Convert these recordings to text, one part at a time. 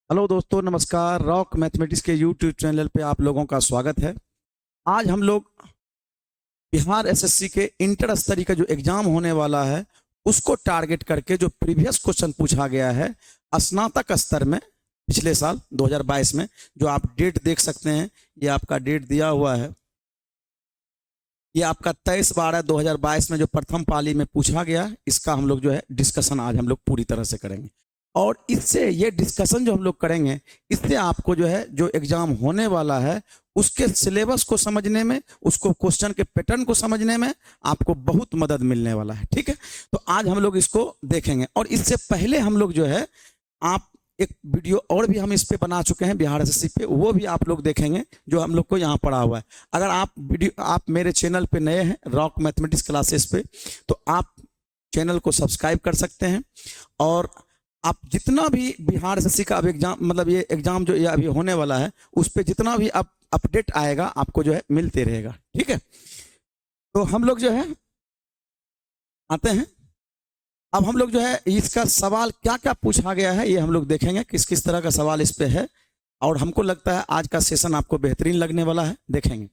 Hello दोस्तों, नमस्कार। Rock mathematics के यूट्यूब चैनल पे आप लोगों का स्वागत है। आज हम लोग बिहार एसएससी के इंटर स्तरीय का जो एग्जाम होने वाला है उसको टारगेट करके जो प्रीवियस क्वेश्चन पूछा गया है स्नातक स्तर में पिछले साल 2022 में, जो आप डेट देख सकते हैं। ये आपका डेट दिया हुआ है। ये आपका 23/12/2022 में जो प्रथम पाली में पूछा गया, इसका हम लोग जो है डिस्कशन आज हम लोग पूरी तरह से करेंगे। और इससे ये डिस्कशन जो हम लोग करेंगे, इससे आपको जो है जो एग्जाम होने वाला है उसके सिलेबस को समझने में, उसको क्वेश्चन के पैटर्न को समझने में आपको बहुत मदद मिलने वाला है। ठीक है, तो आज हम लोग इसको देखेंगे। और इससे पहले हम लोग जो है, आप एक वीडियो और भी हम इस पे बना चुके हैं बिहार एसएससी पे, वो भी आप लोग देखेंगे जो हम लोग को यहाँ पढ़ा हुआ है। अगर आप मेरे चैनल पे नए हैं रॉक मैथमेटिक्स क्लासेस पे, तो आप चैनल को सब्सक्राइब कर सकते हैं। और आप जितना भी बिहार एसएससी का अब एग्जाम, मतलब ये एग्जाम जो ये अभी होने वाला है, उस पर जितना भी अब अपडेट आएगा आपको जो है मिलते रहेगा। ठीक है, तो हम लोग जो है आते हैं। अब हम लोग जो है इसका सवाल क्या क्या पूछा गया है ये हम लोग देखेंगे, किस किस तरह का सवाल इस पे है। और हमको लगता है आज का सेशन आपको बेहतरीन लगने वाला है, देखेंगे।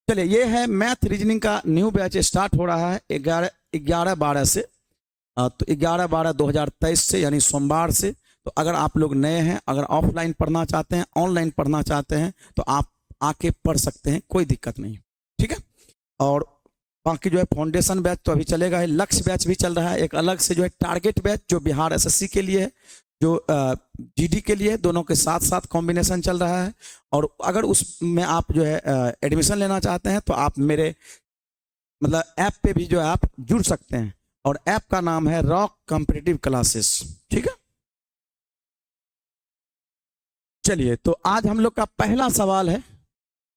चलिए, ये है मैथ रीजनिंग का न्यू बैच स्टार्ट हो रहा है 11/12 से। तो 11/12/2023 से, यानी सोमवार से। तो अगर आप लोग नए हैं, अगर ऑफलाइन पढ़ना चाहते हैं, ऑनलाइन पढ़ना चाहते हैं, तो आप आके पढ़ सकते हैं, कोई दिक्कत नहीं। ठीक है, और बाकी जो है फाउंडेशन बैच तो अभी चलेगा है, लक्ष्य बैच भी चल रहा है, एक अलग से जो है टारगेट बैच जो बिहार एसएससी के लिए है, जो जीडी के लिए, दोनों के साथ साथ कॉम्बिनेशन चल रहा है। और अगर उसमें आप जो है एडमिशन लेना चाहते हैं, तो आप मेरे मतलब ऐप पे भी जो है आप जुड़ सकते हैं। और ऐप का नाम है रॉक कॉम्पिटिटिव क्लासेस। ठीक है, चलिए, तो आज हम लोग का पहला सवाल है।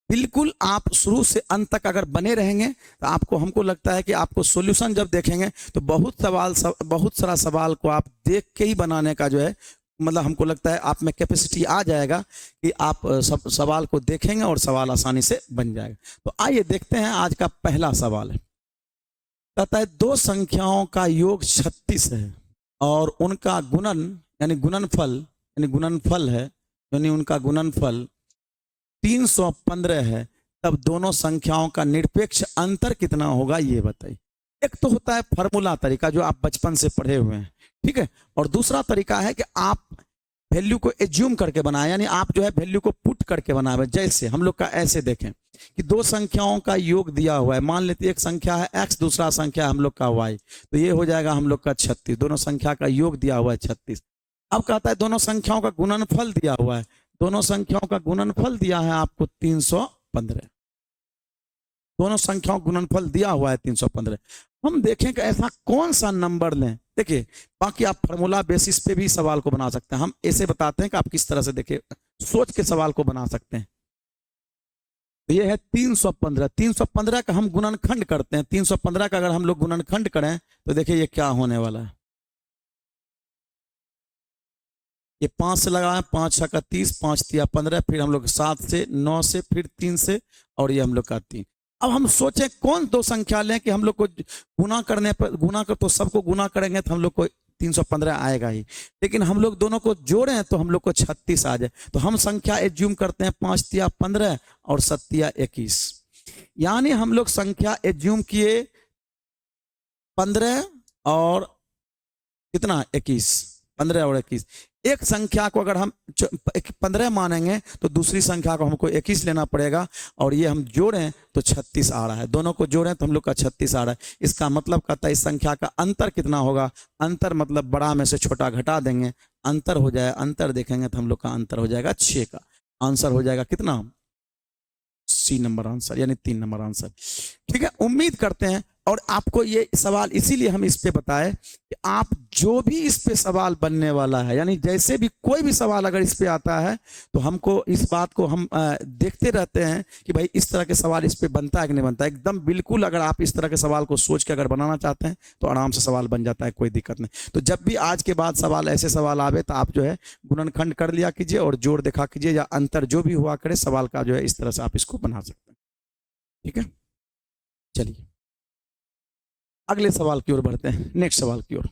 बिल्कुल आप शुरू से अंत तक अगर बने रहेंगे तो आपको, हमको लगता है कि आपको सॉल्यूशन जब देखेंगे तो बहुत सारा सवाल को आप देख के ही बनाने का जो है, मतलब हमको लगता है आप में कैपेसिटी आ जाएगा कि आप सब सवाल को देखेंगे और सवाल आसानी से बन जाएगा। तो आइए देखते हैं, आज का पहला सवाल है। कहता है दो संख्याओं का योग 36 है और उनका गुणन यानी गुणनफल है, यानी उनका गुणनफल 315 है, तब दोनों संख्याओं का निरपेक्ष अंतर कितना होगा ये बताइए। एक तो होता है फॉर्मूला तरीका जो आप बचपन से पढ़े हुए हैं, ठीक है। और दूसरा तरीका है कि आप वैल्यू को एज्यूम करके बनाए, यानी आप जो है वैल्यू को पुट करके बनाए। जैसे हम लोग का ऐसे देखें कि दो संख्याओं का योग दिया हुआ है, मान लेते एक संख्या है x, दूसरा संख्या हम लोग का y, तो ये हो जाएगा हम लोग का 36। दोनों संख्या का योग दिया हुआ है 36। अब कहता है दोनों संख्याओं का गुणनफल दिया हुआ है, दोनों संख्याओं का गुणनफल दिया है आपको 315। दोनों संख्याओं का गुणनफल दिया हुआ है 315। हम देखें कि ऐसा कौन सा नंबर लें। देखिए, बाकी आप फार्मूला बेसिस पे भी सवाल को बना सकते हैं, हम ऐसे बताते हैं कि आप किस तरह से देखिए सोच के सवाल को बना सकते हैं। तो ये है 315। 315 का हम गुणनखंड करते हैं। 315 का अगर हम लोग गुणनखंड करें तो देखिए ये क्या होने वाला है। ये 5 से लगाए, 5 6 का 30, 5 तिया 15, फिर हम लोग 7 से, 9 से, फिर 3 से, और ये हम लोग का 3। अब हम सोचें कौन दो संख्या लें कि हम लोग को गुना करने पर, गुना कर तो सबको गुना करेंगे तो हम लोग को 315 आएगा ही, लेकिन हम लोग दोनों को जोड़ें तो हम लोग को 36 आ जाए। तो हम संख्या एज्यूम करते हैं 5 तिया 15 और 7 तिया 21, यानी हम लोग संख्या एज्यूम किए 15 और कितना 21, 15 और 21। एक संख्या को अगर हम 15 मानेंगे तो दूसरी संख्या को हमको 21 लेना पड़ेगा, और ये हम जोड़ें तो 36 आ रहा है। दोनों को जोड़ें तो हम लोग का 36 आ रहा है। इसका मतलब कहता है इस संख्या का अंतर कितना होगा। अंतर मतलब बड़ा में से छोटा घटा देंगे, अंतर हो जाए, अंतर देखेंगे तो हम लोग का अंतर हो जाएगा 6 का। आंसर हो जाएगा कितना, सी नंबर आंसर, यानी 3 नंबर आंसर। ठीक है, उम्मीद करते हैं। और आपको ये सवाल इसीलिए हम इस पे बताए कि आप जो भी इस पे सवाल बनने वाला है, यानी जैसे भी कोई भी सवाल अगर इस पे आता है तो हमको इस बात को हम देखते रहते हैं कि भाई इस तरह के सवाल इस पे बनता है कि नहीं बनता है। एकदम बिल्कुल अगर आप इस तरह के सवाल को सोच के अगर बनाना चाहते हैं तो आराम से सवाल बन जाता है, कोई दिक्कत नहीं। तो जब भी आज के बाद सवाल, ऐसे सवाल आवे, तो आप जो है गुणनखंड कर लिया कीजिए और जोड़ देखा कीजिए, या अंतर जो भी हुआ करे सवाल का, जो है इस तरह से आप इसको बना सकते हैं। ठीक है, चलिए अगले सवाल की ओर बढ़ते हैं, नेक्स्ट सवाल की ओर।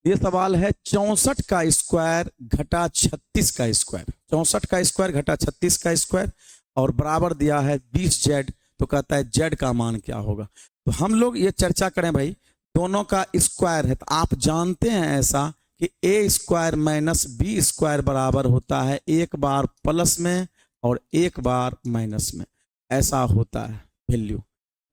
ये सवाल है 64 का स्क्वायर घटा 36 का स्क्वायर, 64 का स्क्वायर घटा 36 का स्क्वायर और बराबर दिया है 20z। तो कहता है z का मान क्या होगा। तो हम लोग ये चर्चा करें भाई, दोनों का स्क्वायर है तो आप जानते हैं ऐसा कि a square minus B square बराबर होता है एक बार प्लस में और एक बार माइनस में, ऐसा होता है वैल्यू।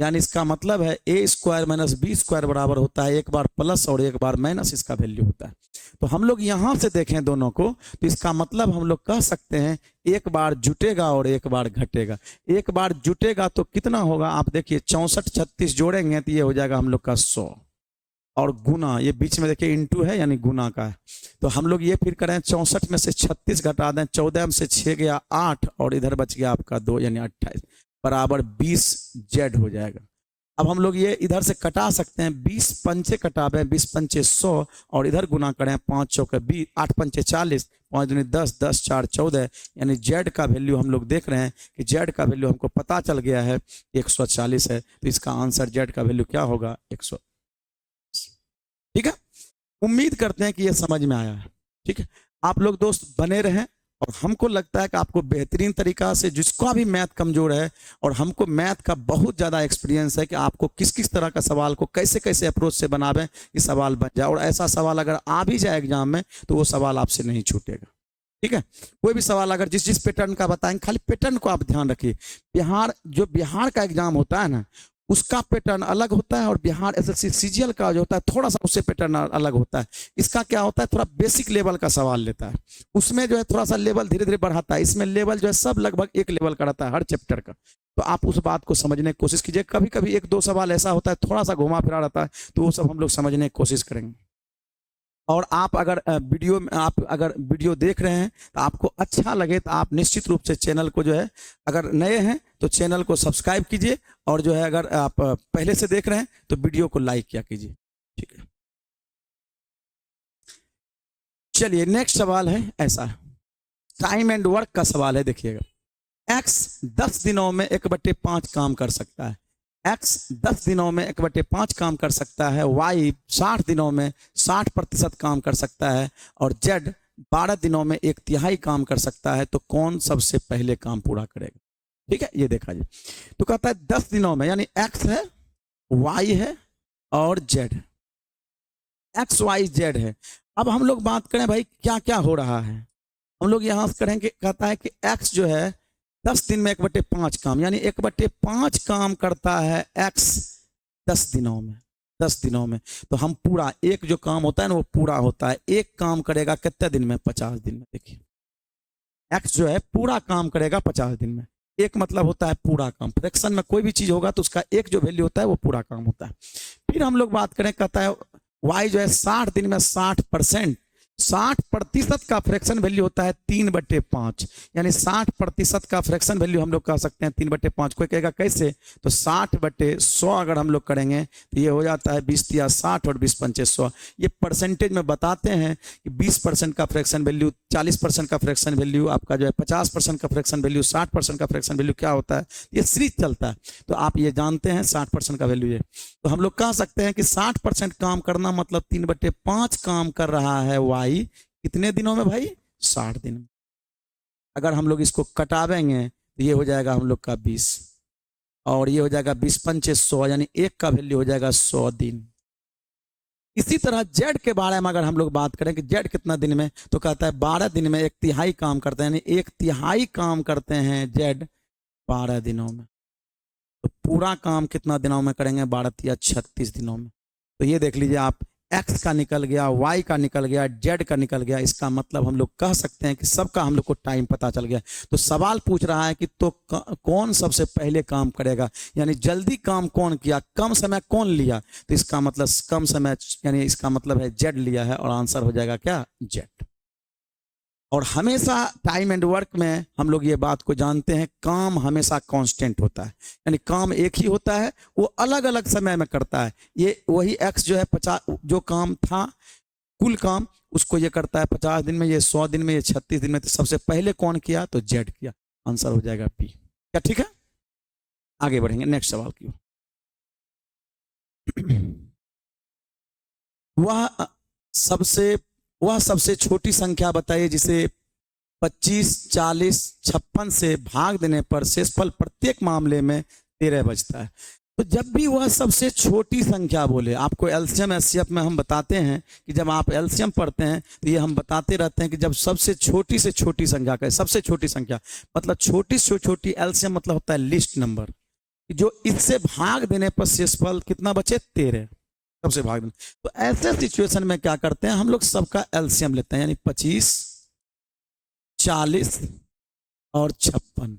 यानी इसका मतलब है ए स्क्वायर माइनस बी स्क्वायर बराबर होता है एक बार प्लस और एक बार माइनस, इसका वैल्यू होता है। तो हम लोग यहां से देखें दोनों को तो इसका मतलब हम लोग कह सकते हैं एक बार जुटेगा और एक बार घटेगा। एक बार जुटेगा तो कितना होगा, आप देखिए 64 36 जोड़ेंगे तो ये हो जाएगा हम लोग का 100 और गुना, ये बीच में देखिए इंटू है यानी गुना का है। तो हम लोग ये फिर करें 64 में से 36 घटा दें, 14 में से 6 गया 8 और इधर बच गया आपका 2 यानी 28 बराबर 20z हो जाएगा। अब हम लोग ये इधर से कटा सकते हैं, 20 पंचे कटावे 20 पंचे 100 और इधर गुना करें 5 चौके 20, 8 पंचे 40, 5 दूनी 10, 10 4 14 यानी z का वैल्यू हम लोग देख रहे हैं कि z का वैल्यू हमको पता चल गया है 140 है। तो इसका आंसर z का वैल्यू क्या होगा 100। ठीक है, उम्मीद करते हैं कि ये समझ में आया है। ठीक है, आप लोग दोस्त बने रहें और हमको लगता है कि आपको बेहतरीन तरीका से, जिसका भी मैथ कमजोर है और हमको मैथ का बहुत ज़्यादा एक्सपीरियंस है कि आपको किस किस तरह का सवाल को कैसे कैसे अप्रोच से बनावें कि सवाल बन जाए। और ऐसा सवाल अगर आ भी जाए एग्जाम में तो वो सवाल आपसे नहीं छूटेगा। ठीक है, कोई भी सवाल अगर जिस जिस पैटर्न का बताएंगे, खाली पैटर्न को आप ध्यान रखिए। बिहार का एग्जाम होता है ना, उसका पैटर्न अलग होता है और बिहार एसएससी सीजीएल का जो होता है थोड़ा सा उससे पैटर्न अलग होता है। इसका क्या होता है, थोड़ा बेसिक लेवल का सवाल लेता है, उसमें जो है थोड़ा सा लेवल धीरे धीरे बढ़ाता है। इसमें लेवल जो है सब लगभग एक लेवल का रहता है हर चैप्टर का। तो आप उस बात को समझने की कोशिश कीजिए। कभी कभी एक दो सवाल ऐसा होता है थोड़ा सा घुमा फिरा रहता है, तो वो सब हम लोग समझने की कोशिश करेंगे। और आप अगर वीडियो देख रहे हैं तो आपको अच्छा लगे तो आप निश्चित रूप से चैनल को जो है, अगर नए हैं तो चैनल को सब्सक्राइब कीजिए और जो है अगर आप पहले से देख रहे हैं तो वीडियो को लाइक किया कीजिए। ठीक है, चलिए नेक्स्ट सवाल है ऐसा, टाइम एंड वर्क का सवाल है। देखिएगा, x 10 दिनों में 1/5 काम कर सकता है, x 10 दिनों में 1/5 काम कर सकता है, y 60 दिनों में 60% काम कर सकता है और z 12 दिनों में 1/3 काम कर सकता है। तो कौन सबसे पहले काम पूरा करेगा। ठीक है, ये देखा जी। तो कहता है 10 दिनों में, यानी x है, y है और z, x y z है। अब हम लोग बात करें भाई क्या क्या हो रहा है, हम लोग यहां से करेंगे। कहता है कि x जो है 10 दिन में 1/5 काम, यानी 1/5 काम करता है x 10 दिनों में, 10 दिनों में। तो हम पूरा एक जो काम होता है ना वो पूरा होता है, एक काम करेगा कितने दिन में, 50 दिन में। देखिए x जो है पूरा काम करेगा 50 दिन में, एक मतलब होता है पूरा काम। फ्रैक्शन में कोई भी चीज होगा तो उसका एक जो वैल्यू होता है वो पूरा काम होता है। फिर हम लोग बात करें, कहता है y जो है 60 दिन में 60%, 60% का फ्रैक्शन वैल्यू होता है 3/5, यानी 60% का फ्रैक्शन वैल्यू हम लोग कह सकते हैं 3/5। कोई कहेगा कैसे, तो 60/100 अगर हम लोग करेंगे तो ये हो जाता है 20 या 60 और 20 पंचे 100। ये परसेंटेज में बताते हैं कि 20% का फ्रैक्शन वैल्यू, 40% का फ्रैक्शन वैल्यू, आपका जो है 50% का फ्रैक्शन वैल्यू, 60% का फ्रैक्शन वैल्यू क्या होता है, ये सीरीज चलता है। तो आप ये जानते हैं 60% का वैल्यू है। तो हम लोग कह सकते हैं कि 60% काम करना मतलब 3/5 काम कर रहा है y कितने दिनों में भाई, 60 दिन में। अगर हम लोग इसको कटावेंगे तो ये हो जाएगा हम लोग का 20 और ये हो जाएगा 20 पंचे 100, यानी एक का वैल्यू हो जाएगा 100 दिन। इसी तरह जेड के बारे में अगर हम लोग बात करें कि जेड कितना दिन में, तो कहता है 12 दिन में 1/3 काम करते हैं, यानी 1/3 काम करते हैं जेड 12 दिनों में। तो पूरा काम कितना दिनों में करेंगे, 12 या 36 दिनों में। तो ये देख लीजिए आप, x का निकल गया, y का निकल गया, z का निकल गया। इसका मतलब हम लोग कह सकते हैं कि सबका हम लोग को टाइम पता चल गया। तो सवाल पूछ रहा है कि तो कौन सबसे पहले काम करेगा, यानी जल्दी काम कौन किया, कम समय कौन लिया। तो इसका मतलब कम समय, यानी इसका मतलब है z लिया है और आंसर हो जाएगा क्या, z। और हमेशा टाइम एंड वर्क में हम लोग ये बात को जानते हैं, काम हमेशा कांस्टेंट होता है, यानी काम एक ही होता है, वो अलग अलग समय में करता है। ये वही x जो है 50 जो काम था कुल काम, उसको ये करता है 50 दिन में, ये 100 दिन में, ये 36 दिन में। तो सबसे पहले कौन किया, तो जेड किया, आंसर हो जाएगा पी। क्या ठीक है, आगे बढ़ेंगे नेक्स्ट सवाल की। वह सबसे छोटी संख्या बताइए जिसे 25, 40, 56 से भाग देने पर शेषफल प्रत्येक मामले में 13 बचता है। तो जब भी वह सबसे छोटी संख्या बोले, आपको एलसीएम एचसीएफ में हम बताते हैं कि जब आप एलसीएम पढ़ते हैं तो ये हम बताते रहते हैं कि जब सबसे छोटी से छोटी संख्या का, सबसे छोटी संख्या मतलब छोटी से छोटी, एलसीएम मतलब होता है लिस्ट नंबर, जो इससे भाग देने पर शेषफल कितना बचे 13, सबसे भाग देने। तो ऐसे सिचुएशन में क्या करते हैं हम लोग, सबका एलसीएम लेते हैं, यानी 25, 40 और 56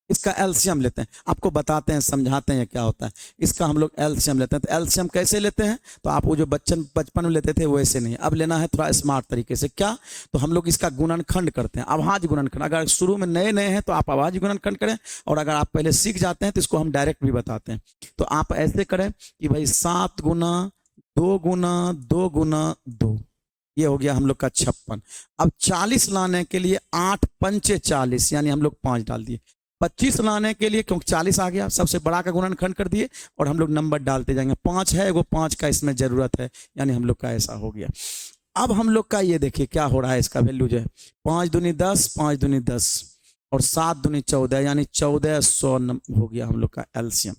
इसका एलसीएम लेते हैं। आपको बताते हैं, समझाते हैं क्या होता है। इसका हम लोग एलसीएम लेते हैं। तो एलसीएम कैसे लेते हैं, तो आप वो जो बचपन में लेते थे वैसे नहीं, अब लेना है थोड़ा स्मार्ट तरीके से। क्या, तो हम लोग इसका गुणनखंड करते हैं, अभाज्य गुणनखंड। अगर शुरू में नए नए हैं तो आप अभाज्य गुणनखंड करें, और अगर आप पहले सीख जाते हैं तो इसको हम डायरेक्ट भी बताते हैं। तो आप ऐसे करें कि भाई 7 गुना 2 गुना 2 गुना 2, ये हो गया हम लोग का 56। अब 40 लाने के लिए 8 पंचे 40, यानी हम लोग 5 डाल दिए। 25 लाने के लिए, क्योंकि 40 आ गया, सबसे बड़ा का गुणनखंड कर दिए और हम लोग नंबर डालते जाएंगे। 5 है, वो 5 का इसमें जरूरत है, यानी हम लोग का ऐसा हो गया। अब हम लोग का ये देखिए क्या हो रहा है, इसका वैल्यू जो है 5 दूनी 10, 5 दूनी 10 और 7 दूनी 14, यानी 1400 हो गया हम लोग का एलसीएम।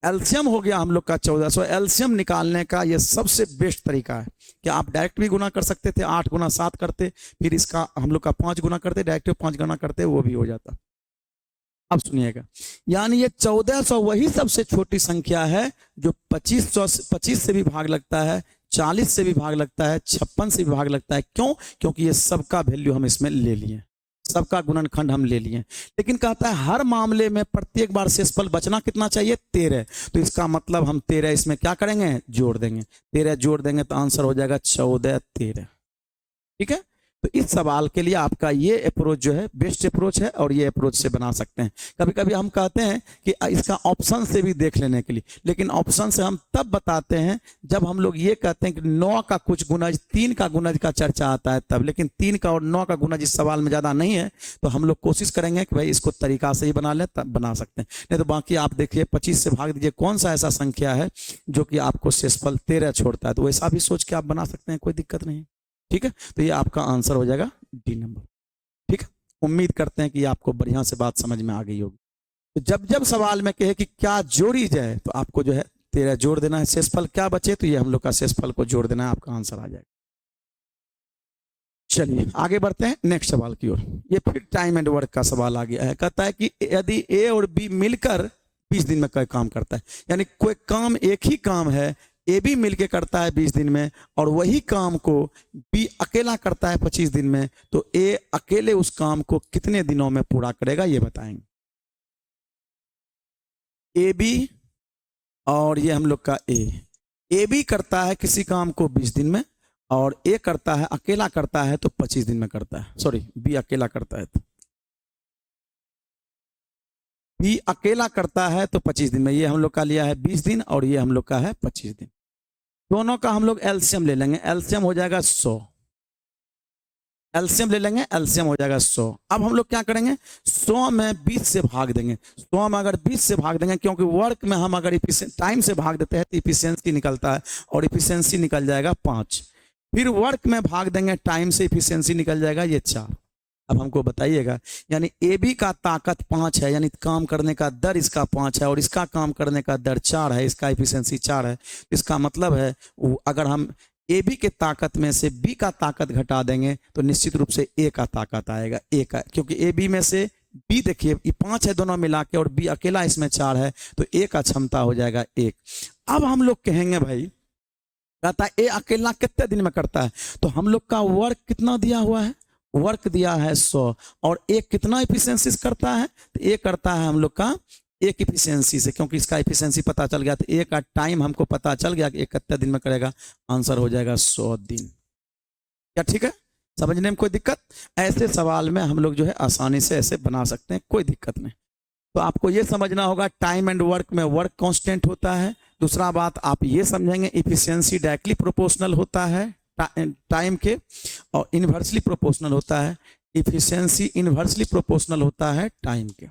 एलसीएम हो गया हम लोग का 1400। एलसीएम निकालने का ये सबसे बेस्ट तरीका है कि आप डायरेक्ट भी गुना कर सकते थे, 8 गुना 7 करते, फिर इसका हम लोग का 5 गुना करते, डायरेक्ट 5 गुना करते, वो भी हो जाता। अब सुनिएगा, यानी ये 1400 वही सबसे छोटी संख्या है जो 25 से भी भाग लगता है, 40 से भी भाग लगता है, 56 से भी भाग लगता है। क्यों? क्योंकि ये सबका वैल्यू हम इसमें ले लिए, सबका गुणनखंड हम ले लिए। लेकिन कहता है हर मामले में प्रत्येक बार शेषफल बचना कितना चाहिए, 13। तो इसका मतलब हम 13 इसमें क्या करेंगे, जोड़ देंगे। 13 जोड़ देंगे तो आंसर हो जाएगा 14 13। ठीक है, तो इस सवाल के लिए आपका ये अप्रोच जो है बेस्ट अप्रोच है, और ये अप्रोच से बना सकते हैं। कभी कभी हम कहते हैं कि इसका ऑप्शन से भी देख लेने के लिए, लेकिन ऑप्शन से हम तब बताते हैं जब हम लोग ये कहते हैं कि 9 का कुछ गुणज 3 का गुणज का चर्चा आता है तब। लेकिन 3 का और 9 का गुणज इस सवाल में ज़्यादा नहीं है, तो हम लोग कोशिश करेंगे कि भाई इसको तरीका से ही बना लें, तब बना सकते हैं। नहीं तो बाकी आप देखिए 25 से भाग दीजिए, कौन सा ऐसा संख्या है जो कि आपको शेषफल 13 छोड़ता है, तो वैसा भी सोच के आप बना सकते हैं, कोई दिक्कत नहीं। ठीक है, तो ये आपका आंसर हो जाएगा डी नंबर। ठीक है, उम्मीद करते हैं कि आपको बढ़िया से बात समझ में आ गई होगी। तो जब जब सवाल में कहे कि क्या जोड़ी जाए, तो आपको जो है 13 जोड़ देना है। शेषफल क्या बचे, तो ये हम लोग का शेषफल को जोड़ देना है, आपका आंसर आ जाएगा। चलिए आगे बढ़ते हैं नेक्स्ट सवाल की ओर। ये फिर टाइम एंड वर्क का सवाल आ गया है। कहता है कि यदि ए और बी मिलकर 20 दिन में कोई काम करता है, यानी कोई काम, एक ही काम है, ए भी मिलके करता है 20 दिन में, और वही काम को बी अकेला करता है 25 दिन में, तो ए अकेले उस काम को कितने दिनों में पूरा करेगा, ये बताएंगे। ए बी और ये हम लोग का ए बी करता है किसी काम को 20 दिन में, और ए करता है, अकेला करता है तो 25 दिन में करता है। सॉरी, बी अकेला करता है, तो बी अकेला करता है तो 25 दिन में। ये हम लोग का लिया है 20 दिन और ये हम लोग का है 25 दिन। दोनों का हम लोग एलसीएम ले लेंगे, एलसीएम हो जाएगा 100। एलसीएम ले लेंगे, एलसीएम हो जाएगा 100। अब हम लोग क्या करेंगे, 100 में 20 से भाग देंगे। 100 में अगर 20 से भाग देंगे, क्योंकि वर्क में हम अगर टाइम से भाग देते हैं तो इफिशियंसी निकलता है, और इफिशियंसी निकल जाएगा 5। फिर वर्क में भाग देंगे टाइम से, इफिशियंसी निकल जाएगा ये 4। अब हमको बताइएगा, यानी ए बी का ताकत 5 है, यानी काम करने का दर इसका 5 है, और इसका काम करने का दर 4 है, इसका इफिशियंसी 4 है। इसका मतलब है अगर हम ए बी के ताकत में से बी का ताकत घटा देंगे तो निश्चित रूप से ए का ताकत आएगा, ए का, क्योंकि ए बी में से बी देखिए ये 5 है दोनों मिला के, और बी अकेला इसमें 4 है, तो ए का क्षमता हो जाएगा 1। अब हम लोग कहेंगे भाई, कहता है ए अकेला कितने दिन में करता है, तो हम लोग का वर्क कितना दिया हुआ है, वर्क दिया है 100, और एक कितना इफिशियंसी करता है, तो एक करता है हम लोग का एक इफिशियंसी से, क्योंकि इसका इफिशियंसी पता चल गया, तो एक का टाइम हमको पता चल गया कि एक कितने दिन में करेगा, आंसर हो जाएगा 100 दिन। क्या ठीक है, समझने में कोई दिक्कत? ऐसे सवाल में हम लोग जो है आसानी से ऐसे बना सकते हैं, कोई दिक्कत नहीं। तो आपको ये समझना होगा टाइम एंड वर्क में वर्क कांस्टेंट होता है। दूसरा बात आप ये समझेंगे इफिशियंसी डायरेक्टली प्रोपोर्शनल होता है टाइम के, और इन्वर्सली प्रोपोर्शनल होता है, इफिशियंसी इन्वर्सली प्रोपोर्शनल होता है टाइम के,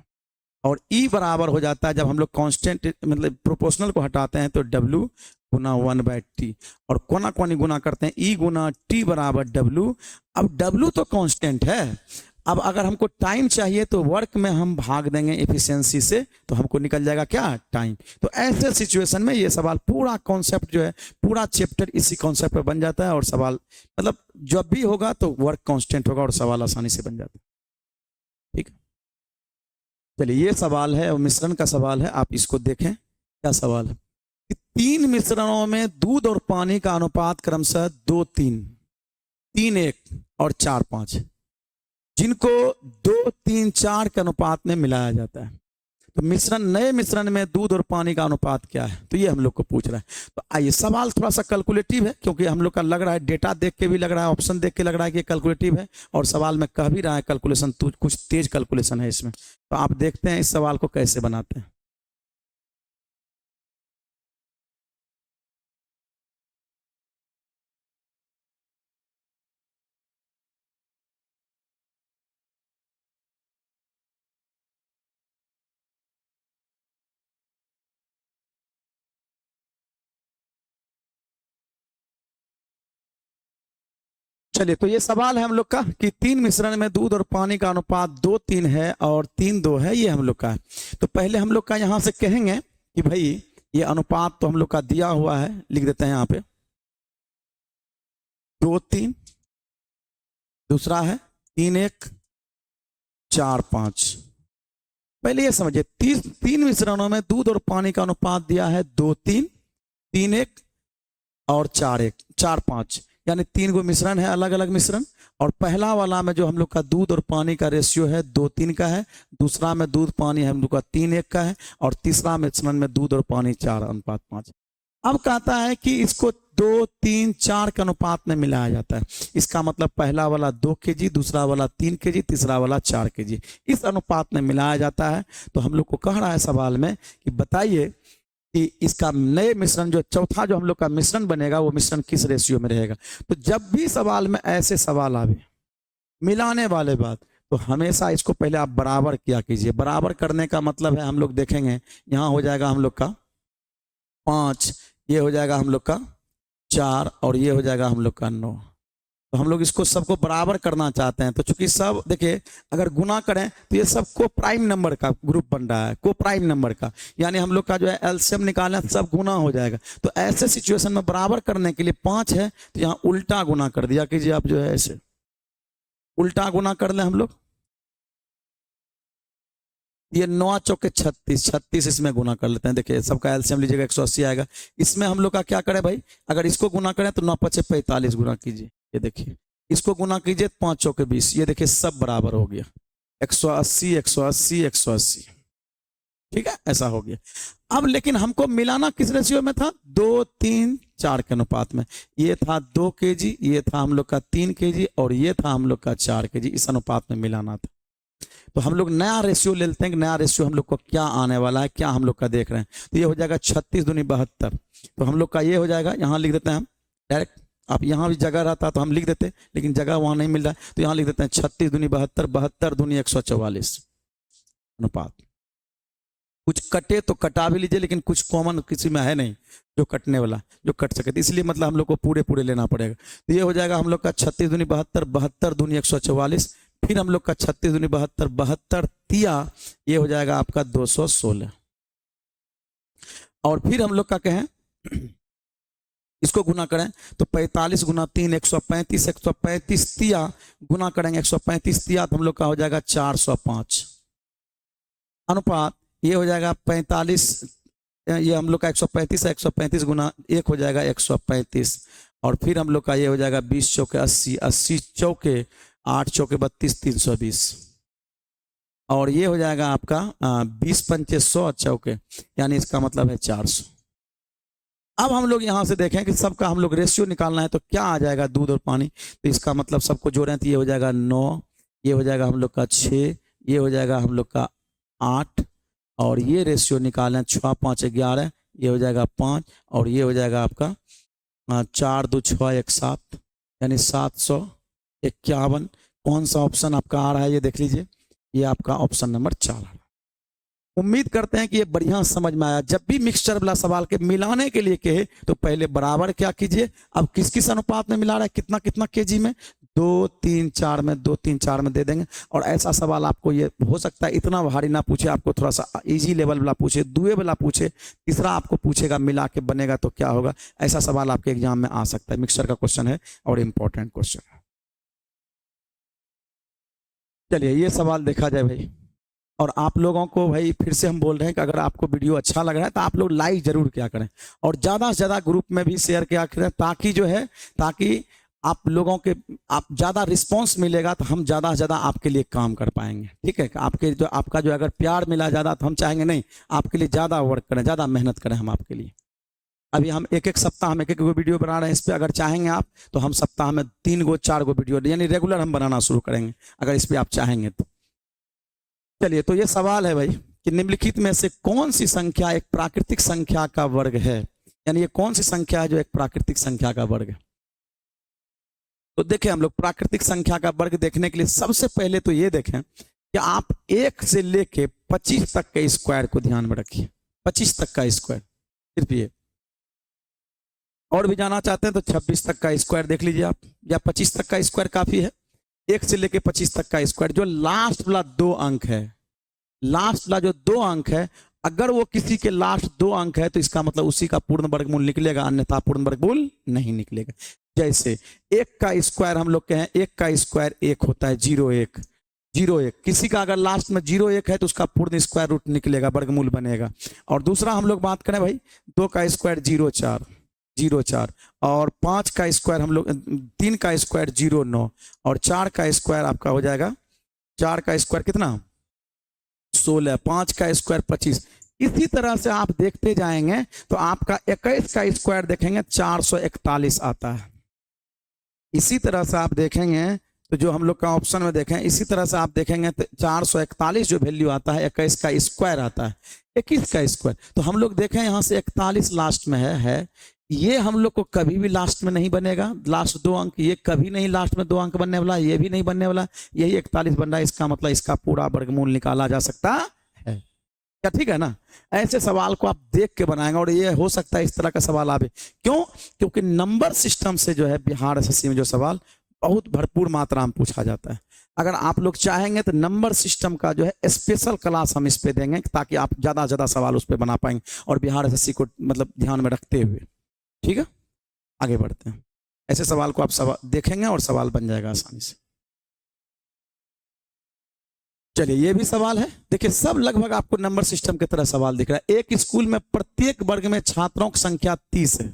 और ई बराबर हो जाता है जब हम लोग कांस्टेंट मतलब प्रोपोर्शनल को हटाते हैं तो W गुना 1/t, और कोना कोनी गुना करते हैं E गुना T बराबर W। अब W तो कांस्टेंट है। अब अगर हमको टाइम चाहिए तो वर्क में हम भाग देंगे एफिशिएंसी से, तो हमको निकल जाएगा क्या, टाइम। तो ऐसे सिचुएशन में ये सवाल पूरा कॉन्सेप्ट जो है, पूरा चैप्टर इसी कॉन्सेप्ट पर बन जाता है, और सवाल मतलब जब भी होगा तो वर्क कांस्टेंट होगा और सवाल आसानी से बन जाता है। ठीक है, चलिए ये सवाल है और मिश्रण का सवाल है, आप इसको देखें। क्या सवाल है कि 3 मिश्रणों में दूध और पानी का अनुपात क्रमशः 2-3, 3-1 और 4-5, जिनको 2-3-4 के अनुपात में मिलाया जाता है। तो नए मिश्रण में दूध और पानी का अनुपात क्या है, तो ये हम लोग को पूछ रहा है। तो आइए, सवाल थोड़ा सा कैलकुलेटिव है, क्योंकि हम लोग का लग रहा है डेटा देख के भी लग रहा है, ऑप्शन देख के लग रहा है कि कैलकुलेटिव है, और सवाल में कह भी रहा है कैलकुलेशन, तो कुछ तेज कैलकुलेशन है इसमें। तो आप देखते हैं इस सवाल को कैसे बनाते हैं। चलिए, तो ये सवाल है हम लोग का कि 3 मिश्रण में दूध और पानी का अनुपात 2-3 है और 3-2 है, ये हम लोग का है। तो पहले हम लोग का यहां से कहेंगे कि भाई ये अनुपात तो हम लोग का दिया हुआ है, लिख देते हैं यहाँ पे 2-3, दूसरा है 3-1, 4-5। पहले ये समझिए, 3 मिश्रणों में दूध और पानी का अनुपात दिया है 2-3, 3-1 और 4-5, यानी 3 गो मिश्रण है, अलग अलग मिश्रण। और पहला वाला में जो हम लोग का दूध और पानी का रेशियो है 2-3 का है, दूसरा में दूध पानी हम लोग का 3-1 का है, और तीसरा मिश्रण में दूध और पानी 4:5। अब कहता है कि इसको 2-3-4 के अनुपात में मिलाया जाता है। इसका मतलब पहला वाला 2 kg, दूसरा वाला 3 kg, तीसरा वाला 4 kg, इस अनुपात में मिलाया जाता है। तो हम लोग को कह रहा है सवाल में कि बताइए कि इसका नए मिश्रण जो चौथा जो हम लोग का मिश्रण बनेगा, वो मिश्रण किस रेशियो में रहेगा। तो जब भी सवाल में ऐसे सवाल आवे मिलाने वाले बात, तो हमेशा इसको पहले आप बराबर किया कीजिए। बराबर करने का मतलब है, हम लोग देखेंगे यहाँ हो जाएगा हम लोग का 5, ये हो जाएगा हम लोग का 4, और ये हो जाएगा हम लोग का 9। तो हम लोग इसको सबको बराबर करना चाहते हैं। तो चूंकि सब देखिए, अगर गुना करें तो ये सब को प्राइम नंबर का ग्रुप बन रहा है, को प्राइम नंबर का, यानी हम लोग का जो है एलसीएम निकालना, सब गुना हो जाएगा। तो ऐसे सिचुएशन में बराबर करने के लिए 5 है, तो यहाँ उल्टा गुना कर दिया कीजिए आप, जो है ऐसे उल्टा गुना कर लें हम लोग। ये 9 चौके 36, 36 इसमें गुना कर लेते हैं। देखिए सबका एलसीएम लीजिएगा 180 आएगा। इसमें हम लोग का क्या करें भाई, अगर इसको गुना करें तो 9-5 45 गुना कीजिए, ये देखिए इसको गुना कीजिए 5 चौके 20, ये देखिए सब बराबर हो गया, 180 180 180। ठीक है, ऐसा हो गया। अब लेकिन हमको मिलाना किस रेशियो में था, 2-3-4 के अनुपात में। ये था 2 kg, ये था हम लोग का 3 kg, और ये था हम लोग का 4 kg, इस अनुपात में मिलाना था। तो हम लोग नया रेशियो ले लेते हैं कि नया रेशियो हम लोग को क्या आने वाला है, क्या हम लोग का देख रहे हैं। तो ये हो जाएगा 36 दूनी 72। तो हम लोग का ये हो जाएगा, यहाँ लिख देते हैं हम डायरेक्ट, आप यहाँ भी जगह रहता तो हम लिख देते, लेकिन जगह वहाँ नहीं मिल रहा है, तो यहाँ लिख देते हैं 36 दूनी 72, 72 दूनी 144 अनुपात। कुछ कटे तो कटा भी लीजिए, लेकिन कुछ कॉमन किसी में है नहीं जो कटने वाला, जो कट सके, इसलिए मतलब हम लोग को पूरे पूरे लेना पड़ेगा। तो ये हो जाएगा हम लोग का 36 दूनी 72, 72 दूनी 144, फिर हम लोग का 36 दूनी 72, 72 तिया, ये हो जाएगा आपका 216। और फिर हम लोग का कहें इसको गुना करें तो 45 गुना 3 135, 135 तिया गुना करेंगे 135 तिया, तो हम लोग का हो जाएगा 405 अनुपात। ये हो जाएगा 45, ये हम लोग का 135 है, 135 गुना 1 हो जाएगा 135, और फिर हम लोग का ये हो जाएगा 20 चौके 80, 80 चौके 8 चौके 32, 320, और ये हो जाएगा आपका 20 पंचे 100 चौके, यानी इसका मतलब है 400। अब हम लोग यहाँ से देखें कि सबका हम लोग रेशियो निकालना है, तो क्या आ जाएगा दूध और पानी। तो इसका मतलब सबको जोड़ें तो ये हो जाएगा 9, ये हो जाएगा हम लोग का 6, ये हो जाएगा हम लोग का 8, और ये रेशियो निकालें 6 5 11, ये हो जाएगा 5, और ये हो जाएगा आपका 4 2 6 1 7, यानी 751। कौन सा ऑप्शन आपका आ रहा है ये देख लीजिए, ये आपका ऑप्शन नंबर 4 आ रहा है। उम्मीद करते हैं कि ये बढ़िया समझ में आया। जब भी मिक्सचर वाला सवाल के मिलाने के लिए कहे तो पहले बराबर क्या कीजिए, अब किस किस अनुपात में मिला रहा है, कितना कितना केजी में, 2 3 4 में, 2 3 4 में दे देंगे। और ऐसा सवाल आपको ये हो सकता है इतना भारी ना पूछे, आपको थोड़ा सा इजी लेवल वाला पूछे, दुए वाला पूछे, तीसरा आपको पूछेगा मिला के बनेगा तो क्या होगा। ऐसा सवाल आपके एग्जाम में आ सकता है। मिक्सचर का क्वेश्चन है और इंपॉर्टेंट क्वेश्चन है। चलिए ये सवाल देखा जाए भाई। और आप लोगों को भाई फिर से हम बोल रहे हैं कि अगर आपको वीडियो अच्छा लग रहा है तो आप लोग लाइक जरूर किया करें और ज़्यादा से ज़्यादा ग्रुप में भी शेयर किया करें, ताकि जो है, ताकि आप लोगों के आप ज़्यादा रिस्पांस मिलेगा तो हम ज़्यादा से ज़्यादा आपके लिए काम कर पाएंगे। ठीक है, आपका जो अगर प्यार मिला ज़्यादा तो हम चाहेंगे नहीं, आपके लिए ज़्यादा वर्क करें, ज़्यादा मेहनत करें हम आपके लिए। अभी हम एक एक सप्ताह हम एक एक वीडियो बना रहे हैं इस पर। अगर चाहेंगे आप तो हम सप्ताह में 3 गो 4 गो वीडियो यानी रेगुलर हम बनाना शुरू करेंगे, अगर इस पर आप चाहेंगे तो। चलिए, तो ये सवाल है भाई कि निम्नलिखित में से कौन सी संख्या एक प्राकृतिक संख्या का वर्ग है, यानी ये कौन सी संख्या है जो एक प्राकृतिक संख्या का वर्ग है। तो देखें, हम लोग प्राकृतिक संख्या का वर्ग देखने के लिए सबसे पहले तो ये देखें कि आप 1 से लेके 25 तक के स्क्वायर को ध्यान में रखिए। 25 तक का स्क्वायर, सिर्फ ये। और भी जाना चाहते हैं तो 26 तक का स्क्वायर देख लीजिए आप, या 25 तक का स्क्वायर काफी है। 1 से लेके 25 तक का स्क्वायर, जो लास्ट वाला 2 अंक है, लास्ट वाला जो 2 अंक है, अगर वो किसी के लास्ट 2 अंक है तो इसका मतलब उसी का पूर्ण वर्गमूल निकलेगा, अन्यथा पूर्ण वर्गमूल नहीं निकलेगा। जैसे 1 का स्क्वायर हम लोग कहें, 1 का स्क्वायर 1 होता है, 0 1 0 1। किसी का अगर लास्ट में 0 1 है तो उसका पूर्ण स्क्वायर रूट निकलेगा, वर्गमूल बनेगा। और दूसरा हम लोग बात करें भाई, 2 का स्क्वायर 0 4 0 4, और 5 का स्क्वायर हम लोग 3 का स्क्वायर 0 9, और 4 का स्क्वायर आपका हो जाएगा, 4 का स्क्वायर कितना 16, 5 का स्क्वायर 25। इसी तरह से आप देखते जाएंगे तो आपका 21 का स्क्वायर देखेंगे 441 आता है। इसी तरह से आप देखेंगे तो जो हम लोग का ऑप्शन में देखें, इसी तरह से आप देखेंगे तो 441 जो वैल्यू आता है, 21 का स्क्वायर आता है, 21 का स्क्वायर। तो हम लोग देखें यहाँ से 41 लास्ट में है, ये हम लोग को कभी भी लास्ट में नहीं बनेगा, लास्ट 2 अंक, ये कभी नहीं लास्ट में 2 अंक बनने वाला, ये भी नहीं बनने वाला, यही 41 बन रहा है। इसका मतलब इसका पूरा वर्गमूल निकाला जा सकता है क्या, ठीक है ना। ऐसे सवाल को आप देख के बनाएंगे और ये हो सकता है इस तरह का सवाल आवे। क्यों? क्योंकि नंबर सिस्टम से जो है बिहार एसएससी में जो सवाल बहुत भरपूर मात्रा में पूछा जाता है। अगर आप लोग चाहेंगे तो नंबर सिस्टम का जो है स्पेशल क्लास हम इस पे देंगे, ताकि आप ज़्यादा से ज़्यादा सवाल उस पर बना पाएंगे और बिहार एसएससी को मतलब ध्यान में रखते हुए। ठीक है, आगे बढ़ते हैं। ऐसे सवाल को आप सवाल देखेंगे और सवाल बन जाएगा आसानी से। चलिए, ये भी सवाल है, देखिए सब लगभग आपको नंबर सिस्टम की तरह सवाल दिख रहा है। एक स्कूल में प्रत्येक वर्ग में छात्रों की संख्या 30 है।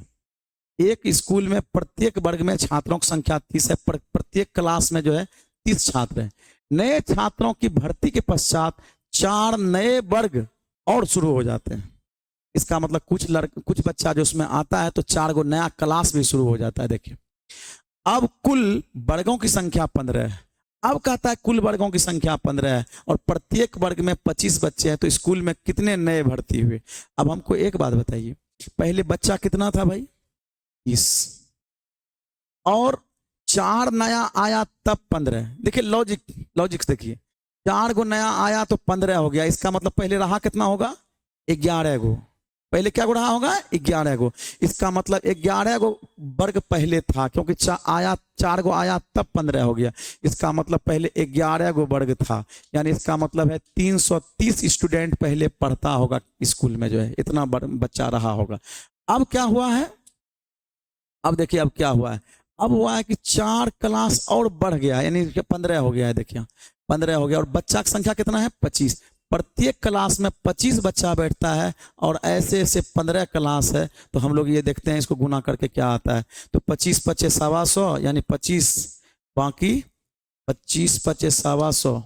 एक स्कूल में प्रत्येक वर्ग में छात्रों की संख्या 30 है। प्रत्येक क्लास में जो है 30 छात्र हैं। नए छात्रों की भर्ती के पश्चात 4 नए वर्ग और शुरू हो जाते हैं। इसका मतलब कुछ बच्चा जो उसमें आता है तो 4 गो नया क्लास भी शुरू हो जाता है। देखिए, अब कुल वर्गों की संख्या 15 है। अब कहता है कुल वर्गों की संख्या 15 है और प्रत्येक वर्ग में 25 बच्चे हैं, तो स्कूल में कितने नए भर्ती हुए। अब हमको एक बात बताइए, पहले बच्चा कितना था भाई 30, और 4 नया आया तब 15। देखिए लॉजिक देखिए, 4 गो नया आया तो 15 हो गया। इसका मतलब पहले रहा कितना होगा 11 गो। पहले क्या गो रहा होगा 11 गो। इसका मतलब 11 गो वर्ग पहले था, क्योंकि 4 गो आया तब 15 हो गया। इसका मतलब पहले 11 गो वर्ग था, यानी इसका मतलब है 330 स्टूडेंट पहले पढ़ता होगा स्कूल में, जो है इतना बच्चा रहा होगा। अब क्या हुआ है, अब देखिए अब क्या हुआ है, अब हुआ है कि 4 क्लास और बढ़ गया, यानी 15 हो गया है। देखिए 15 हो गया और बच्चा की संख्या कितना है 25। प्रत्येक क्लास में 25 बच्चा बैठता है और ऐसे ऐसे 15 क्लास है। तो हम लोग ये देखते हैं इसको गुना करके क्या आता है। तो 25 पचे 125, यानी 25 बाकी 25 पचे 125,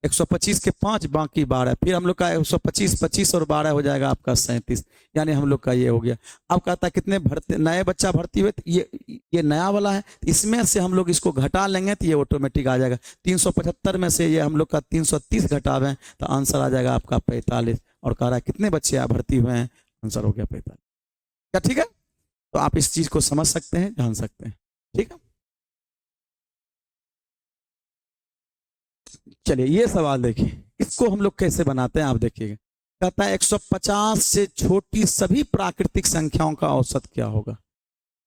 125 के 5 बाकी 12, फिर हम लोग का 125 25 और 12 हो जाएगा आपका 37, यानी हम लोग का ये हो गया। अब कहता है कितने भर्ती नए बच्चा भर्ती हुए, तो ये नया वाला है, इसमें से हम लोग इसको घटा लेंगे तो ये ऑटोमेटिक आ जाएगा। 375 में से ये हम लोग का 330 घटावें तो आंसर आ जाएगा आपका 45। और कह रहा है कितने बच्चे भर्ती हुए हैं, आंसर हो गया 45। क्या ठीक है? तो आप इस चीज को समझ सकते हैं, जान सकते हैं। ठीक है, चलिए ये सवाल देखिए, इसको हम लोग कैसे बनाते हैं आप देखिएगा। कहता है 150 से छोटी सभी प्राकृतिक संख्याओं का औसत क्या होगा।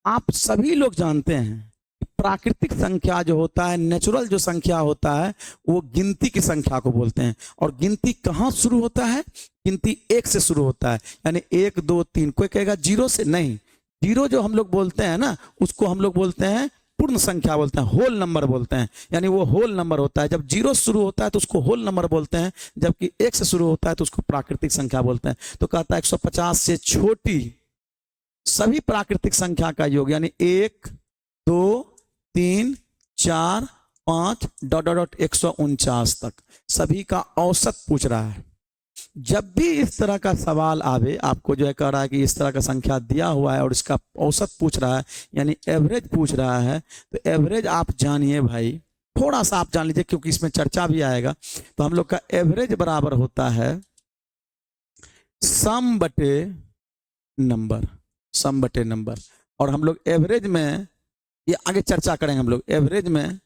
आप सभी लोग जानते हैं कि प्राकृतिक संख्या जो होता है, नेचुरल जो संख्या होता है, वो गिनती की संख्या को बोलते हैं। और गिनती कहाँ शुरू होता है? गिनती 1 से शुरू होता है, यानी 1 2 3। कोई कहेगा 0 से, नहीं। 0 जो हम लोग बोलते हैं ना, उसको हम लोग बोलते हैं पूर्ण संख्या बोलते हैं, होल नंबर बोलते हैं, यानी वो होल नंबर होता है। जब 0 शुरू होता है तो उसको होल नंबर बोलते हैं, जबकि 1 से शुरू होता है तो उसको प्राकृतिक संख्या बोलते हैं। तो कहता है 150 से छोटी सभी प्राकृतिक संख्या का योग, यानी 1 2 3 4 5 ... 149 तक सभी का औसत पूछ रहा है। जब भी इस तरह का सवाल आवे, आपको जो है कह रहा है कि इस तरह का संख्या दिया हुआ है और इसका औसत पूछ रहा है, यानी एवरेज पूछ रहा है, तो एवरेज आप जानिए भाई, थोड़ा सा आप जान लीजिए क्योंकि इसमें चर्चा भी आएगा। तो हम लोग का एवरेज बराबर होता है सम बटे नंबर, सम बटे नंबर। और हम लोग एवरेज में, ये आगे चर्चा करेंगे हम लोग, एवरेज में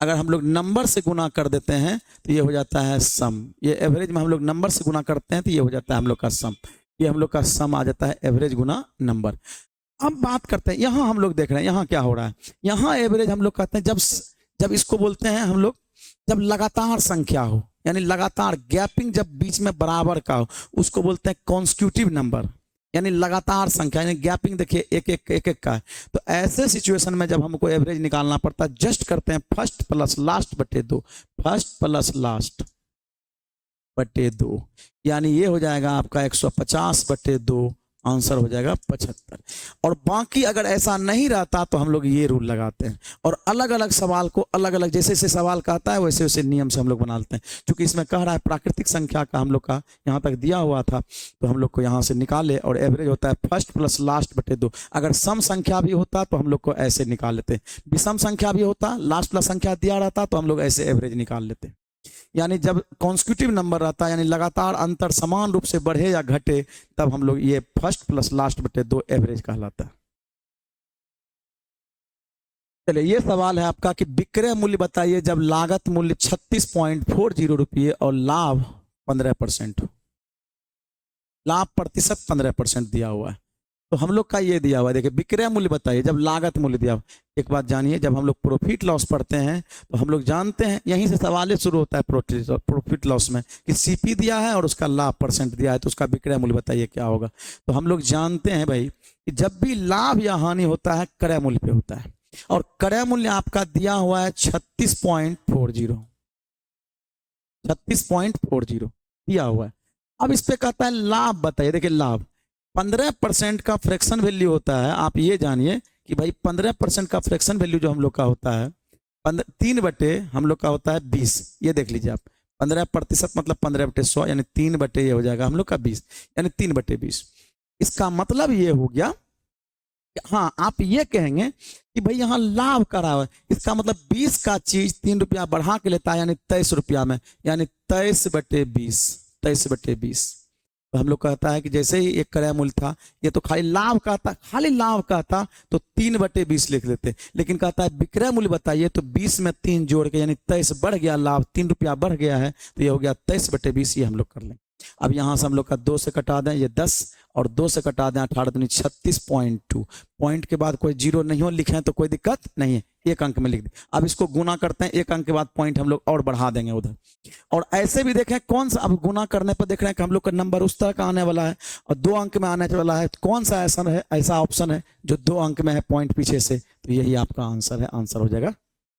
अगर हम लोग नंबर से गुना कर देते हैं तो ये हो जाता है सम। ये एवरेज में हम लोग नंबर से गुना करते हैं तो ये हो जाता है हम लोग का सम। ये हम लोग का सम आ जाता है एवरेज गुना नंबर। अब बात करते हैं, यहाँ हम लोग देख रहे हैं यहाँ क्या हो रहा है। यहाँ एवरेज हम लोग कहते हैं जब इसको बोलते हैं हम लोग, जब लगातार संख्या हो, यानी लगातार गैपिंग जब बीच में बराबर का हो, उसको बोलते हैं कॉन्स्टिट्यूटिव नंबर, यानी लगातार संख्या, यानी गैपिंग देखिए एक एक का है। तो ऐसे सिचुएशन में जब हमको एवरेज निकालना पड़ता है, जस्ट करते हैं फर्स्ट प्लस लास्ट बटे 2, फर्स्ट प्लस लास्ट बटे 2, यानी ये हो जाएगा आपका 150 बटे 2, आंसर हो जाएगा 75। और बाकी अगर ऐसा नहीं रहता तो हम लोग ये रूल लगाते हैं, और अलग अलग सवाल को अलग अलग जैसे जैसे सवाल कहता है वैसे वैसे नियम से हम लोग बनाते हैं। क्योंकि इसमें कह रहा है प्राकृतिक संख्या का हम लोग का यहाँ तक दिया हुआ था, तो हम लोग को यहाँ से निकाले, और एवरेज होता है फर्स्ट प्लस लास्ट बटे 2। अगर सम संख्या भी होता तो हम लोग को ऐसे निकाल लेते, विषम संख्या भी होता, लास्ट प्लस संख्या दिया रहता तो हम लोग ऐसे एवरेज निकाल लेते। यानी जब कॉन्स्टिट्यूटिव नंबर रहता है, यानी लगातार अंतर समान रूप से बढ़े या घटे, तब हम लोग ये फर्स्ट प्लस लास्ट बटे 2 एवरेज कहलाता है। चलिए ये सवाल है आपका कि विक्रय मूल्य बताइए जब लागत मूल्य 36.40 रुपये और लाभ 15% हो। लाभ प्रतिशत 15% दिया हुआ है, तो हम लोग का ये दिया हुआ है। देखिए विक्रय मूल्य बताइए जब लागत मूल्य दिया हुआ। एक बात जानिए, जब हम लोग प्रॉफिट लॉस पढ़ते हैं तो हम लोग जानते हैं, यहीं से सवाल शुरू होता है प्रॉफिट लॉस में, कि सीपी दिया है और उसका लाभ परसेंट दिया है, तो उसका विक्रय मूल्य बताइए क्या होगा। तो हम लोग जानते हैं भाई कि जब भी लाभ या हानि होता है क्रय मूल्य पे होता है, और क्रय मूल्य आपका दिया हुआ है 36.40, 36.40 दिया हुआ है। अब इस पे कहता है लाभ बताइए। देखिए लाभ 15% का फ्रैक्शन वैल्यू होता है। आप ये जानिए कि भाई 15% का फ्रैक्शन वैल्यू जो हम लोग का होता है 3 बटे हम लोग का होता है 20। ये देख लीजिए आप, 15% मतलब 15/100, यानी 3 बटे ये हो जाएगा हम लोग का 20, यानी 3/20। इसका मतलब ये हो गया, हाँ आप ये कहेंगे कि भाई यहाँ लाभ करा हुआ है, इसका मतलब 20 का चीज 3 रुपया बढ़ा के लेता है, यानी 23 रुपया में, यानी 23/20, 23/20। तो हम लोग कहता है कि जैसे ही एक क्रय मूल्य था, ये तो खाली लाभ का था, खाली लाभ का था तो 3/20 लिख लेते, लेकिन कहता है विक्रय मूल्य बताइए तो 20 में 3 जोड़ के, यानी 23 बढ़ गया, लाभ 3 रुपया बढ़ गया है, तो ये हो गया 23/20। ये हम लोग कर लें। अब यहाँ से हम लोग का 2 से कटा दें, ये 10, और 2 से कटा दें 18 दूनी 36.2। पॉइंट के बाद कोई जीरो नहीं हो लिखे तो कोई दिक्कत नहीं है, एक अंक में लिख दें। अब इसको गुना करते हैं, एक अंक के बाद पॉइंट हम लोग और बढ़ा देंगे उधर। और ऐसे भी देखें कौन सा, अब गुना करने पर देख रहे हैं कि हम लोग का नंबर उस तरह का आने वाला है और 2 अंक में आने वाला है। कौन सा ऐसा ऑप्शन है जो 2 अंक में है पॉइंट पीछे से, तो यही आपका आंसर है। आंसर हो जाएगा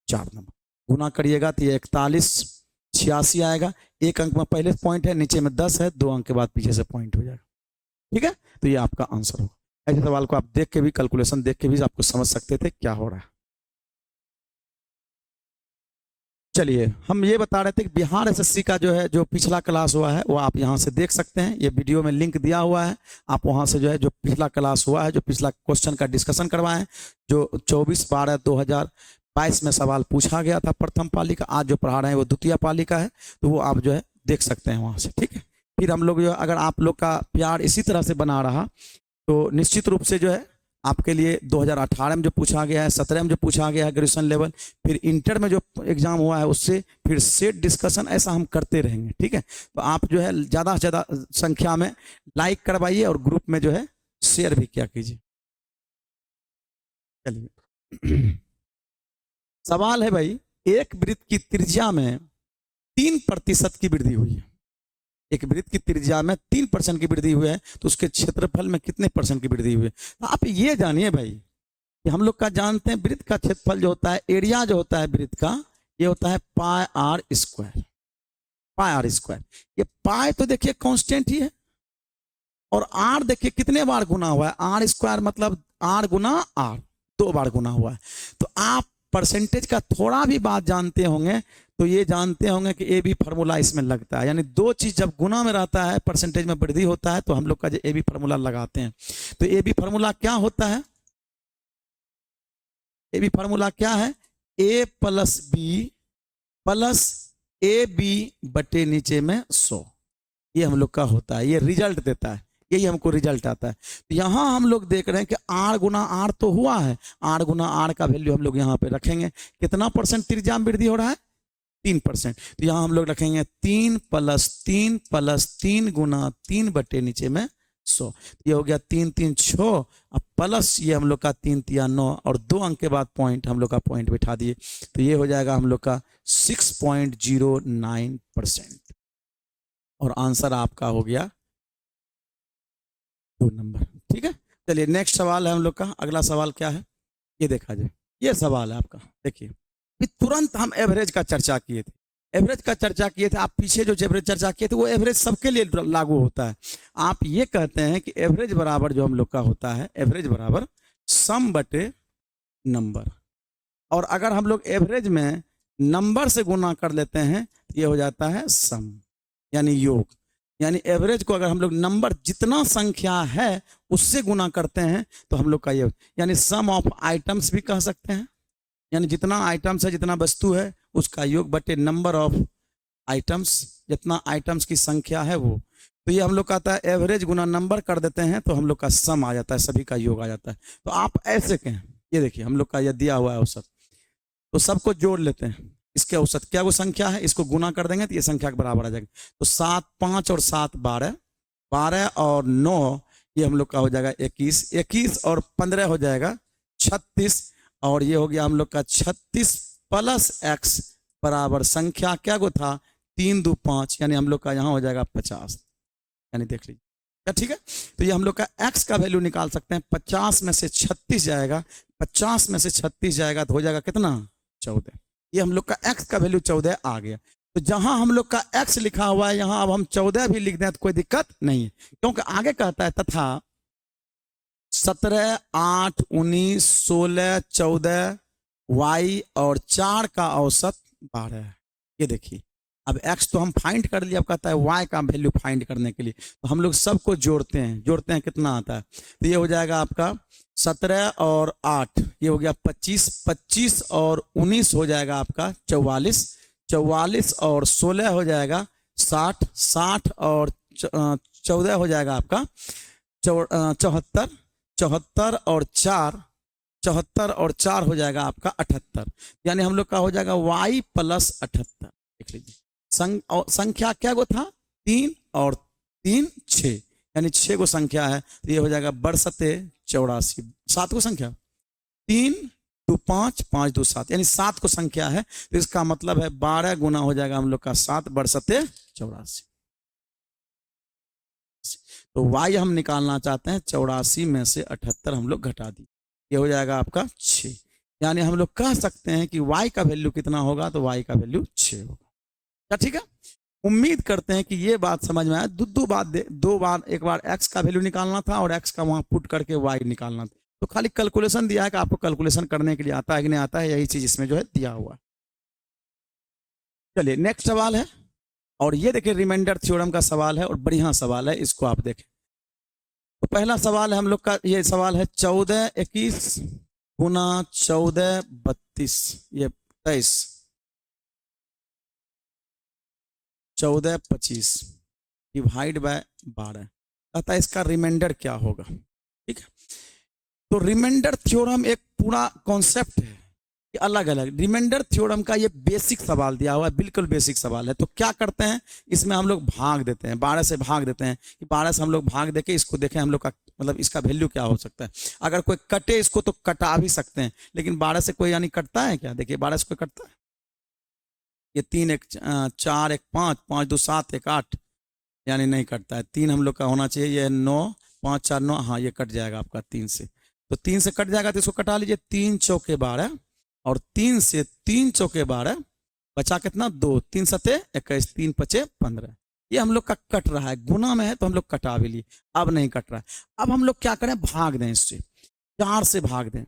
4 नंबर। गुना करिएगा तो ये 4186 आएगा। एक अंक में पहले पॉइंट है, नीचे में 10 है, 2 अंक के बाद पीछे से पॉइंट हो जाएगा। ठीक है, तो ये आपका आंसर होगा। ऐसे सवाल को आप देख के भी, कैलकुलेशन देख के भी आपको समझ सकते थे क्या हो रहा है। चलिए हम ये बता रहे थे कि बिहार एसएससी का जो है, जो पिछला क्लास हुआ है वो आप यहाँ से देख सकते हैं। ये वीडियो में लिंक दिया हुआ है, आप वहाँ से जो है जो पिछला क्लास हुआ है, जो पिछला क्वेश्चन का डिस्कशन करवाएं, जो 24/12/2022 में सवाल पूछा गया था प्रथम पाली का, आज जो पढ़ा रहे हैं वो द्वितीय पाली का है, तो वो आप जो है देख सकते हैं वहाँ से। ठीक है, फिर हम लोग जो, अगर आप लोग का प्यार इसी तरह से बना रहा तो निश्चित रूप से जो है आपके लिए 2018 में जो पूछा गया है, 17 में जो पूछा गया है ग्रेजुएशन लेवल, फिर इंटर में जो एग्जाम हुआ है उससे, फिर सेट डिस्कशन, ऐसा हम करते रहेंगे। ठीक है, तो आप जो है ज़्यादा से ज़्यादा संख्या में लाइक करवाइए और ग्रुप में जो है शेयर भी किया कीजिए। चलिए सवाल है भाई, एक वृत्त की त्रिज्या में 3% की वृद्धि हुई है। एक वृत्त की त्रिज्या में 3% की वृद्धि हुई है, तो उसके क्षेत्रफल में कितने % की वृद्धि हुई है? तो आप ये जानिए भाई कि हम लोग का जानते हैं वृत्त का क्षेत्रफल जो होता है, एरिया जो होता है वृत्त का, ये होता है pi R square. Pi R square, ये पाई तो देखिए कांस्टेंट ही है, और आर देखिए कितने बार गुना हुआ है, आर स्क्वायर मतलब आर गुना आर, 2 बार गुना हुआ है। तो आप परसेंटेज का थोड़ा भी बात जानते होंगे तो ये जानते होंगे कि ए बी फार्मूला इसमें लगता है, यानी 2 चीज जब गुना में रहता है परसेंटेज में वृद्धि होता है, तो हम लोग का जो ए बी फार्मूला लगाते हैं। तो ए बी फार्मूला क्या होता है? ए बी फार्मूला क्या है? A plus B plus A B बटे नीचे में 100, ये हम लोग का होता है, ये रिजल्ट देता है, यही हमको रिजल्ट आता है। तो यहाँ हम लोग देख रहे हैं कि आर गुना आर तो हुआ है, आर गुना आर का वैल्यू हम लोग यहाँ पे रखेंगे। कितना % त्रिज्या में वृद्धि हो रहा है? 3%। तो यहाँ हम लोग रखेंगे 3 + 3 गुना 3 बटे नीचे में 100। ये हो गया 3 3 6, अब प्लस ये हम लोग का 3 3 9, और 2 अंक के बाद पॉइंट, हम लोग का पॉइंट बिठा दिए, तो ये हो जाएगा हम लोग का 6.09%। और आंसर आपका हो गया 2 नंबर। ठीक है, चलिए नेक्स्ट सवाल है हम लोग का। अगला सवाल क्या है ये देखा जाए। ये सवाल है आपका, देखिए तुरंत हम एवरेज का चर्चा किए थे, एवरेज का चर्चा किए थे। आप पीछे जो एवरेज चर्चा किए थे वो एवरेज सबके लिए लागू होता है। आप ये कहते हैं कि एवरेज बराबर जो हम लोग का होता है, एवरेज बराबर सम बटे नंबर, और अगर हम लोग एवरेज में नंबर से गुना कर लेते हैं तो ये हो जाता है सम, यानी योग। यानी एवरेज को अगर हम लोग नंबर जितना संख्या है उससे गुना करते हैं तो हम लोग का ये, यानी सम ऑफ आइटम्स भी कह सकते हैं, यानी जितना आइटम्स है, जितना वस्तु है उसका योग बटे नंबर ऑफ आइटम्स, जितना आइटम्स की संख्या है वो। तो ये हम लोग कहता है एवरेज गुना नंबर कर देते हैं तो हम लोग का सम आ जाता है, सभी का योग आ जाता है। तो आप ऐसे कहें, ये देखिए हम लोग का ये दिया हुआ है औसत, तो सबको जोड़ लेते हैं। इसके औसत क्या वो संख्या है, इसको गुना कर देंगे तो ये संख्या के बराबर आ जाएगी। तो 7 5 और 7 12, 12 और 9 ये हम लोग का हो जाएगा 21, 21 और 15 हो जाएगा 36, और ये हो गया हम लोग का 36 + x बराबर संख्या क्या को था 3 2 5, यानी हम लोग का यहाँ हो जाएगा 50। यानी देख लीजिए क्या, ठीक है। तो ये हम लोग का x का वैल्यू निकाल सकते हैं। 50 में से 36 जाएगा, 50 में से 36 जाएगा तो हो जाएगा कितना 14। ये हम लोग का x का वैल्यू 14 आ गया। तो जहां हम लोग का x लिखा हुआ है यहां अब हम 14 भी लिख दें तो कोई दिक्कत नहीं है, क्योंकि आगे कहता है तथा 17 8 19 16 14 y और 4 का औसत 12 है। ये देखिए अब x तो हम फाइंड कर लिया, अब कहता है y का वैल्यू फाइंड करने के लिए तो हम लोग सबको जोड़ते हैं कितना आता है। तो ये हो जाएगा आपका 17 और 8 ये हो गया 25, 25 और 19 हो जाएगा आपका 44, 44 और 16 हो जाएगा 60, 60 और 14 हो जाएगा आपका 74, 74 और 4, 74 और 4 हो जाएगा आपका 78। यानी हम लोग का हो जाएगा y + 78। देख लीजिए संख्या क्या को था 3 और 3 6, यानी 6 को संख्या है तो ये हो जाएगा बरसते 84। 7 को संख्या 3 2 5 5 2 7, यानी 7 को संख्या है तो इसका मतलब है 12 गुना हो जाएगा हम लोग का 7 बरसते 84। तो y हम निकालना चाहते हैं 84 में से 78 हम लोग घटा दी, ये हो जाएगा आपका 6। यानी हम लोग कह सकते हैं कि y का वैल्यू कितना होगा, तो y का वैल्यू 6 होगा। क्या ठीक है, उम्मीद करते हैं कि ये बात समझ में आया। दो बार एक बार x का वैल्यू निकालना था और x का वहां पुट करके y निकालना था, तो खाली कैलकुलेशन दिया है कि आपको कैलकुलेशन करने के लिए आता है कि नहीं आता है, यही चीज इसमें जो है दिया हुआ। चलिए नेक्स्ट सवाल है, और ये देखिए रिमाइंडर थ्योरम का सवाल है और बढ़िया सवाल है, इसको आप देखें। तो पहला सवाल है हम लोग का, ये सवाल है 14 21 गुना 14 32, ये 23 14 25 डिवाइड बाय 12, कहता है इसका रिमाइंडर क्या होगा। ठीक है, तो रिमाइंडर थ्योरम एक पूरा कॉन्सेप्ट है, अलग अलग। रिमाइंडर थ्योरम का ये बेसिक सवाल दिया हुआ है, बिल्कुल बेसिक सवाल है। तो क्या करते हैं, इसमें हम लोग भाग देते हैं, 12 से भाग देते हैं कि 12 से हम लोग भाग देके इसको देखें हम लोग का मतलब इसका वैल्यू क्या हो सकता है। अगर कोई कटे इसको तो कटा भी सकते हैं, लेकिन 12 से कोई यानी कटता है क्या? देखिए 12 से कोई कटता है? ये 3 1 4 1 5 5 2 7 1 8 यानी नहीं कटता है। 3 हम लोग का होना चाहिए, ये 9 5 4 9, हाँ ये कट जाएगा आपका 3 से। तो 3 से कट जाएगा तो इसको कटा लीजिए, 3 चौके 12 और 3 से 3 चौके 12 बचा कितना? 2, 3 सते 21, 3 पचे 15। ये हम लोग का कट रहा है, गुना में है तो हम लोग कटा भी लिए, अब नहीं कट रहा है। अब हम लोग क्या करें, भाग दें इससे, 4 से भाग दें,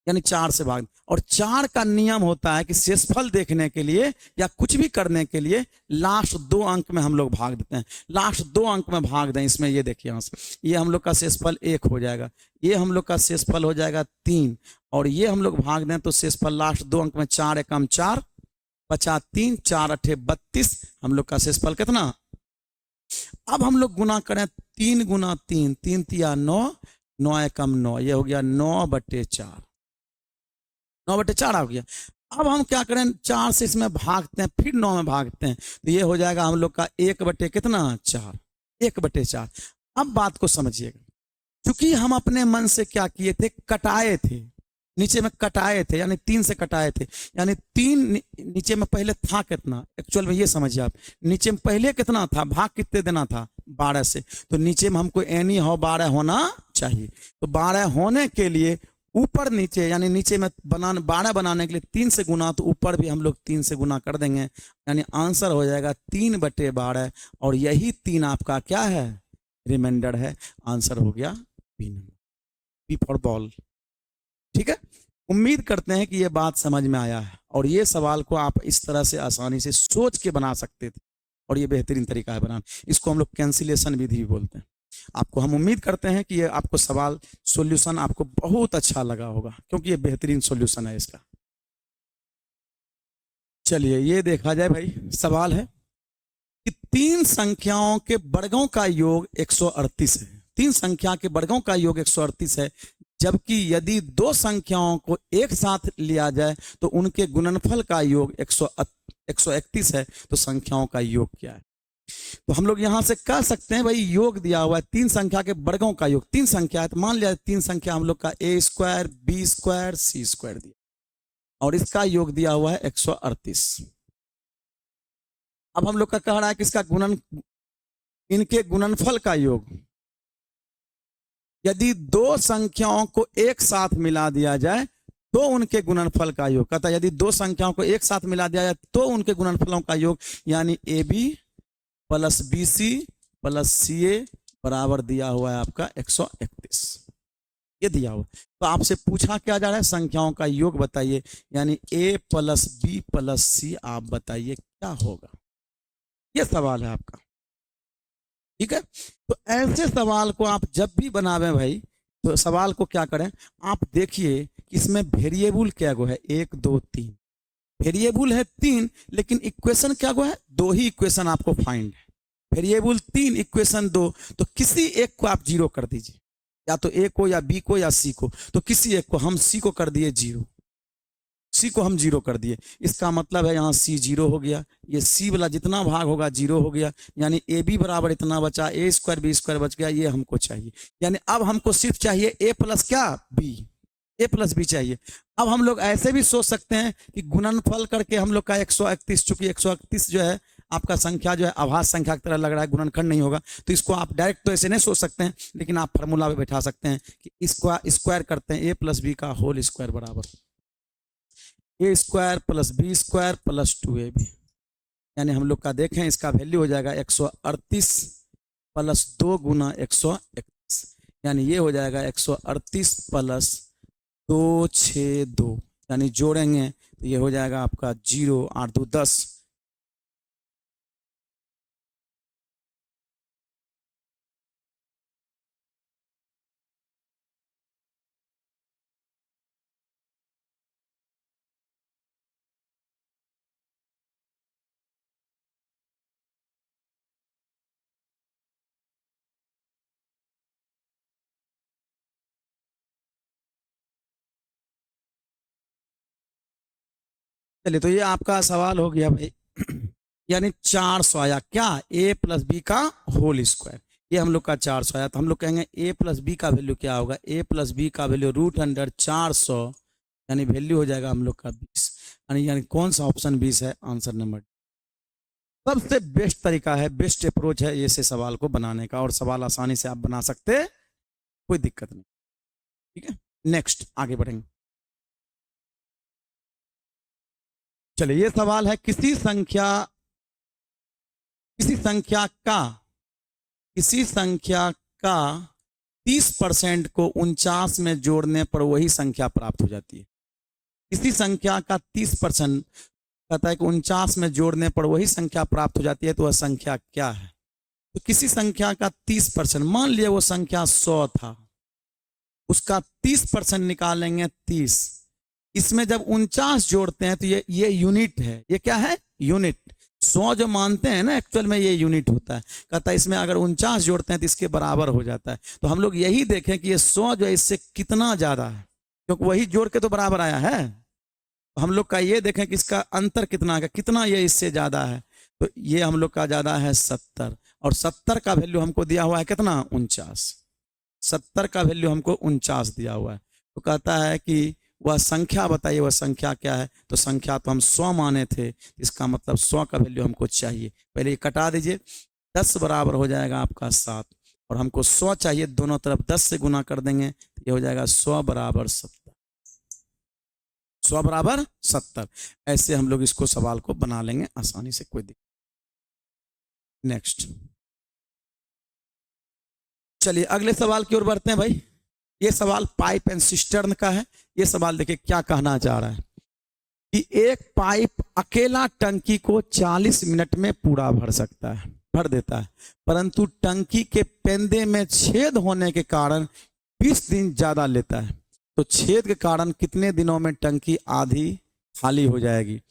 यानी 4 से भाग। और 4 का नियम होता है कि शेषफल देखने के लिए या कुछ भी करने के लिए लास्ट 2 अंक में हम लोग भाग देते हैं। लास्ट 2 अंक में भाग दें, इसमें ये देखिए यहाँ से, ये हम लोग का शेषफल 1 हो जाएगा, ये हम लोग का शेषफल हो जाएगा 3, और ये हम लोग भाग दें तो शेषफल लास्ट 2 अंक में 4 एकम 4 बचा 3, 4 अठे 32, हम लोग का शेषफल कितना? अब हम लोग गुना करें, 3 गुना 3, 3 तिया 9, 9 एकम 9, ये हो गया 9/4, 9/4 हो गया। अब हम क्या करें, 4 से इसमें भागते हैं, फिर 9 में भागते हैं, तो ये हो जाएगा हम लोग का 1/4, 1/4। अब बात को समझिएगा, क्योंकि हम अपने मन से क्या किए थे, कटाए थे, नीचे में कटाए थे, यानी 3 से कटाए थे, यानी 3 नीचे में पहले था कितना, एक्चुअल में ये समझिए आप, नीचे में पहले कितना था, भाग कितने देना था, 12 से, तो नीचे में हमको एनी हो 12 होना चाहिए। तो 12 होने के लिए ऊपर नीचे, यानी नीचे में 12 बनाने के लिए 3 से गुना, तो ऊपर भी हम लोग 3 से गुना कर देंगे, यानी आंसर हो जाएगा 3/12, और यही 3 आपका क्या है, रिमाइंडर है। आंसर हो गया B number, B for ball. ठीक है, उम्मीद करते हैं कि ये बात समझ में आया है, और ये सवाल को आप इस तरह से आसानी से सोच के बना सकते थे, और ये बेहतरीन तरीका है बनाना। इसको हम लोग कैंसिलेशन विधि भी बोलते हैं। आपको हम उम्मीद करते हैं कि ये आपको सवाल सॉल्यूशन आपको बहुत अच्छा लगा होगा, क्योंकि ये बेहतरीन सॉल्यूशन है इसका। चलिए ये देखा जाए भाई, सवाल है कि 3 संख्याओं के वर्गों का योग 138 है। 3 संख्या के वर्गों का योग 138 है, जबकि यदि 2 संख्याओं को एक साथ लिया जाए तो उनके गुणनफल का योग 131 है। तो संख्याओं का योग क्या है? तो हम लोग यहां से कह सकते हैं भाई, योग दिया हुआ है 3 संख्या के वर्गों का योग, 3 संख्या है तो मान लिया 3 संख्या हम लोग का a² b² c² दिया, और इसका योग दिया हुआ है 138। अब हम लोग का कह रहा है कि इसका इनके गुणनफल का योग, यदि 2 संख्याओं को एक साथ मिला दिया जाए तो उनके गुणनफल का योग, कहता है यदि 2 संख्याओं को एक साथ मिला दिया जाए तो उनके गुणनफलों का योग, यानी AB plus BC plus CA बराबर दिया हुआ है आपका 131। ये दिया हुआ, तो आपसे पूछा क्या जा रहा है, संख्याओं का योग बताइए, यानी A plus B plus C, आप बताइए क्या होगा, ये सवाल है आपका। ठीक है, तो ऐसे सवाल को आप जब भी बनावे भाई, तो सवाल को क्या करें, आप देखिए इसमें वेरिएबल क्या गो है, 1 2 3, वेरिएबल है 3, लेकिन इक्वेशन क्या गो है, 2 ही इक्वेशन आपको फाइंड है। वेरिएबल 3, इक्वेशन 2, तो किसी एक को आप 0 कर दीजिए, या तो A को या B को या C को, तो किसी एक को, हम C को कर दिए 0, C को हम 0 कर दिए, इसका मतलब है यहाँ C 0 हो गया, ये C वाला जितना भाग होगा 0 हो गया, यानी AB बराबर इतना बचा, A² B² बच गया, ये हमको चाहिए। यानी अब हमको सिर्फ चाहिए A प्लस क्या, B, A प्लस B चाहिए। अब हम लोग ऐसे भी सोच सकते हैं कि गुणनफल करके हम लोग का 131, चूंकि 131 जो है आपका संख्या जो है आभास संख्या की तरह लग रहा है, गुणनखंड नहीं होगा, तो इसको आप डायरेक्ट तो ऐसे नहीं सोच सकते हैं, लेकिन आप फार्मूला में बैठा सकते हैं कि इसको स्क्वायर करते हैं, A प्लस B का होल स्क्वायर बराबर A² plus B² plus 2AB, यानी हम लोग का देखें इसका वैल्यू हो जाएगा 138 प्लस 2 गुना 131, यानी ये हो जाएगा 138 प्लस 262, यानी जोड़ेंगे तो ये हो जाएगा आपका 0, 8 2 10, चलिए, तो ये आपका सवाल हो गया भाई। यानी 400 आया क्या, a प्लस बी का होल स्क्वायर। ये हम लोग का 400 आया, तो हम लोग कहेंगे a प्लस बी का वैल्यू क्या होगा, a प्लस बी का वैल्यू रूट अंडर 400, यानी वैल्यू हो जाएगा हम लोग का 20। यानी कौन सा ऑप्शन 20 है, आंसर नंबर। सबसे बेस्ट तरीका है, बेस्ट अप्रोच है ऐसे सवाल को बनाने का, और सवाल आसानी से आप बना सकते, कोई दिक्कत नहीं। ठीक है, नेक्स्ट आगे बढ़ेंगे। चलिए, ये सवाल है, किसी संख्या का 30% को 49 में जोड़ने पर वही संख्या प्राप्त हो जाती है। किसी संख्या का 30% कहता है कि 49 में जोड़ने पर वही संख्या प्राप्त हो जाती है, तो वह संख्या क्या है। तो किसी संख्या का 30%, मान लिया वो संख्या 100 था, उसका 30% निकालेंगे 30। इसमें जब 49 जोड़ते हैं तो ये यूनिट है। ये क्या है, यूनिट। 100 जो मानते हैं ना, एक्चुअल में ये यूनिट होता है। कहता है इसमें अगर 49 जोड़ते हैं तो इसके बराबर हो जाता है। तो हम लोग यही देखें कि ये 100 जो है इससे कितना ज्यादा है, क्योंकि वही जोड़ के तो बराबर आया है। तो हम लोग का ये देखें कि इसका अंतर कितना है, कितना ये इससे ज्यादा है। तो ये हम लोग का ज्यादा है 70, और 70 का वैल्यू हमको दिया हुआ है कितना, 49। 70 का वैल्यू हमको 49 दिया हुआ है। तो कहता है कि वह संख्या बताइए, वह संख्या क्या है। तो संख्या तो हम 100 माने थे, इसका मतलब 100 का वैल्यू हमको चाहिए। पहले ये कटा दीजिए, 10 बराबर हो जाएगा आपका 7, और हमको 100 चाहिए, दोनों तरफ 10 से गुना कर देंगे, तो ये हो जाएगा 100 बराबर 70। 100 बराबर 70। ऐसे हम लोग इसको सवाल को बना लेंगे आसानी से, कोई दिक्कत। नेक्स्ट, चलिए अगले सवाल की ओर बढ़ते हैं भाई। ये सवाल पाइप एंड सिस्टर्न का है। ये सवाल देखिए क्या कहना चाह रहा है कि एक पाइप अकेला टंकी को 40 मिनट में पूरा भर देता है, परंतु टंकी के पेंदे में छेद होने के कारण 20 दिन ज्यादा लेता है। तो छेद के कारण कितने दिनों में टंकी आधी खाली हो जाएगी।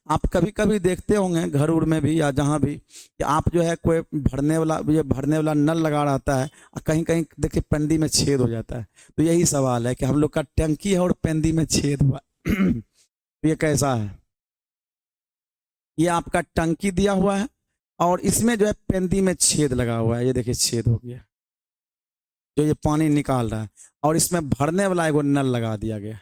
आप कभी कभी देखते होंगे घर उड़ में भी या जहाँ भी, कि आप जो है कोई भरने वाला नल लगा रहता है, और कहीं कहीं देखिए पेंदी में छेद हो जाता है। तो यही सवाल है कि हम लोग का टंकी है और पेंदी में छेद हुआ तो ये कैसा है। ये आपका टंकी दिया हुआ है, और इसमें जो है पेंदी में छेद लगा हुआ है। ये देखिए छेद हो गया, जो ये पानी निकाल रहा है, और इसमें भरने वाला एगो नल लगा दिया गया।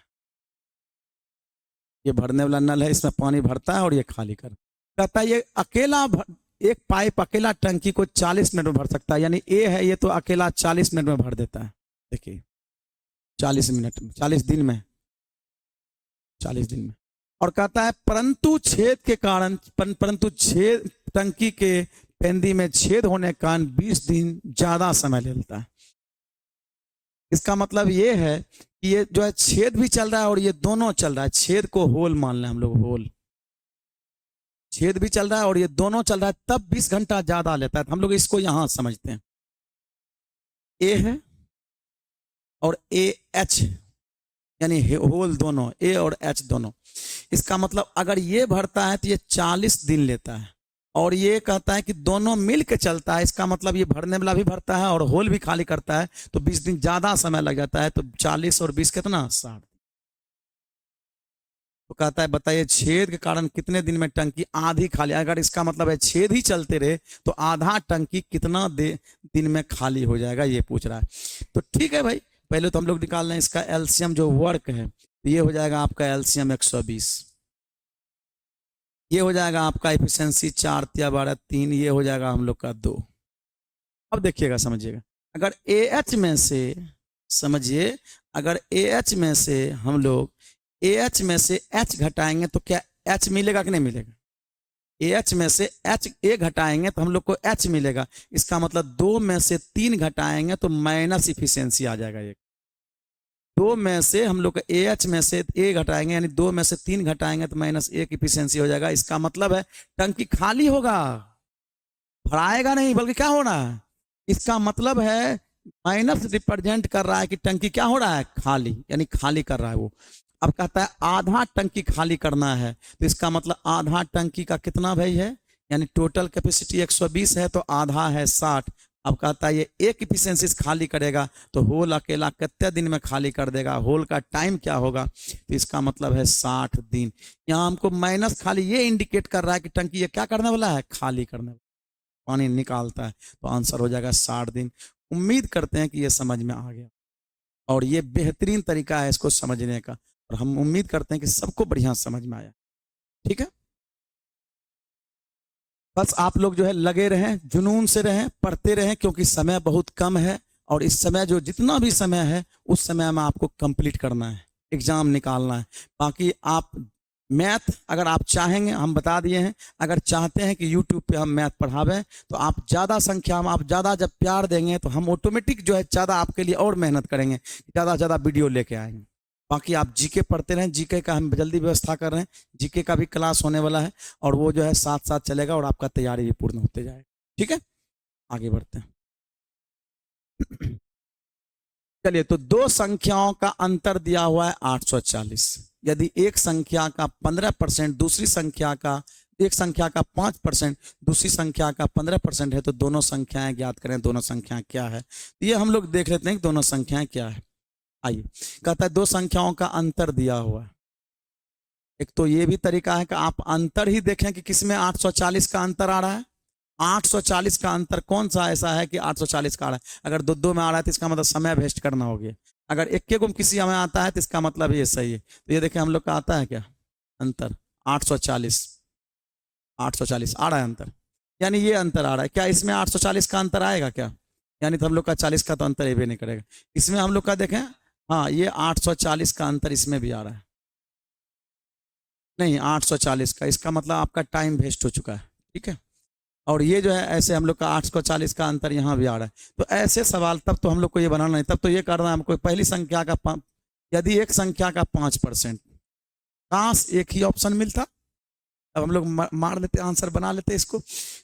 ये भरने वाला नल है, इसमें पानी भरता है और ये खाली कर कहता है। ये एक पाइप अकेला टंकी को 40 मिनट में भर सकता है। यानी ए है, ये तो अकेला 40 मिनट में भर देता है। देखिए 40 मिनट में, 40 दिन में, 40 दिन में। और कहता है परंतु छेद टंकी के पेंदी में छेद होने के कारण 20 दिन ज्यादा समय लेता है। इसका मतलब ये है कि ये जो है छेद भी चल रहा है और ये दोनों चल रहा है। छेद को होल मान लें हम लोग, होल। छेद भी चल रहा है और ये दोनों चल रहा है, तब 20 घंटा ज्यादा लेता है। तो हम लोग इसको यहां समझते हैं, ए है और ए एच, यानी होल दोनों, ए और एच दोनों। इसका मतलब अगर ये भरता है तो ये 40 दिन लेता है, और ये कहता है कि दोनों मिल के चलता है। इसका मतलब ये भरने वाला भी भरता है और होल भी खाली करता है, तो 20 दिन ज्यादा समय लग जाता है। तो 40 और 20 कितना, 60। तो कहता है बताइए छेद के कारण कितने दिन में टंकी आधी खाली। अगर इसका मतलब है छेद ही चलते रहे तो आधा टंकी कितना दिन में खाली हो जाएगा, ये पूछ रहा है। तो ठीक है भाई, पहले तो हम लोग निकाल रहे हैं इसका एलसीएम जो वर्क है। तो ये हो जाएगा आपका एलसीएम 120, ये हो जाएगा आपका एफिशिएंसी 4 × 12 3, ये हो जाएगा हम लोग का 2। अब देखिएगा, समझिएगा, अगर AH में से, समझिए, अगर AH में से हम लोग AH में से H घटाएंगे तो क्या H मिलेगा कि नहीं मिलेगा। AH में से H A घटाएंगे तो हम लोग को H मिलेगा। इसका मतलब 2 में से 3 घटाएंगे तो माइनस इफिशियंसी आ जाएगा। एक 2 में से हम लोग AH में से A घटाएंगे, यानी 2 में से 3 घटाएंगे तो -1 इफिशियंसी हो जाएगा। इसका मतलब है टंकी खाली होगा, भराएगा नहीं, बल्कि क्या हो रहा है, इसका मतलब है माइनस रिप्रेजेंट कर रहा है कि टंकी क्या हो रहा है, खाली, यानी खाली कर रहा है वो। अब कहता है आधा टंकी खाली करना है, तो इसका मतलब आधा टंकी का कितना भाई है, यानी टोटल कैपेसिटी 120 है तो आधा है 60, अब कहता है ये एक इफिशियंसीज खाली करेगा तो होल अकेला कितने दिन में खाली कर देगा, होल का टाइम क्या होगा, तो इसका मतलब है 60 दिन। यहाँ हमको माइनस खाली ये इंडिकेट कर रहा है कि टंकी ये क्या करने वाला है, खाली करने वाला, पानी निकालता है, तो आंसर हो जाएगा 60 दिन। उम्मीद करते हैं कि ये समझ में आ गया और ये बेहतरीन तरीका है इसको समझने का, और हम उम्मीद करते हैं कि सबको बढ़िया समझ में आया। ठीक है, बस आप लोग जो है लगे रहें, जुनून से रहें, पढ़ते रहें, क्योंकि समय बहुत कम है और इस समय जो जितना भी समय है उस समय में आपको कंप्लीट करना है, एग्जाम निकालना है। बाकी आप मैथ अगर आप चाहेंगे, हम बता दिए हैं, अगर चाहते हैं कि यूट्यूब पे हम मैथ पढ़ावें तो आप ज़्यादा संख्या में, आप ज़्यादा जब प्यार देंगे तो हम ऑटोमेटिक जो है ज़्यादा आपके लिए और मेहनत करेंगे, ज़्यादा से ज़्यादा वीडियो लेके आएंगे। बाकी आप जीके पढ़ते रहें, जीके का हम जल्दी व्यवस्था कर रहे हैं, जीके का भी क्लास होने वाला है और वो जो है साथ साथ चलेगा और आपका तैयारी भी पूर्ण होते जाएगा। ठीक है, आगे बढ़ते हैं। चलिए, तो दो संख्याओं का अंतर दिया हुआ है 840। यदि एक संख्या का 15% दूसरी संख्या का, एक संख्या का 5% दूसरी संख्या का 15% है तो दोनों संख्याएं ज्ञात करें, दोनों संख्याएं क्या है। तो ये हम लोग देख लेते हैं कि दोनों संख्याएं क्या है। आइए, कहता है दो संख्याओं का अंतर दिया हुआ है। एक तो ये भी तरीका है कि आप अंतर ही देखें कि किसमें 840 का अंतर आ रहा है। 840 का अंतर कौन सा ऐसा है कि 840 का आ रहा है। अगर दो दो में आ रहा है तो इसका मतलब समय वेस्ट करना हो गया। अगर एक के गुम किसी में आता है तो इसका मतलब ये सही है। तो ये देखें हम लोग का आता है क्या अंतर, 840 840 आ रहा है अंतर, यानी ये अंतर आ रहा है। क्या इसमें 840 का अंतर आएगा क्या, यानी तो हम लोग का 40 का तो अंतर ये भी नहीं करेगा। इसमें हम लोग का देखें, हाँ ये 840 का अंतर इसमें भी आ रहा है, नहीं 840 का, इसका मतलब आपका टाइम वेस्ट हो चुका है। ठीक है, और ये जो है ऐसे हम लोग का 840 का अंतर यहाँ भी आ रहा है। तो ऐसे सवाल तब तो हम लोग को ये बनाना नहीं, तब तो ये करना है हमको पहली संख्या का, यदि एक संख्या का 5%, काश एक ही ऑप्शन मिलता। अब हम लोग मार लेते, आंसर बना लेते इसको।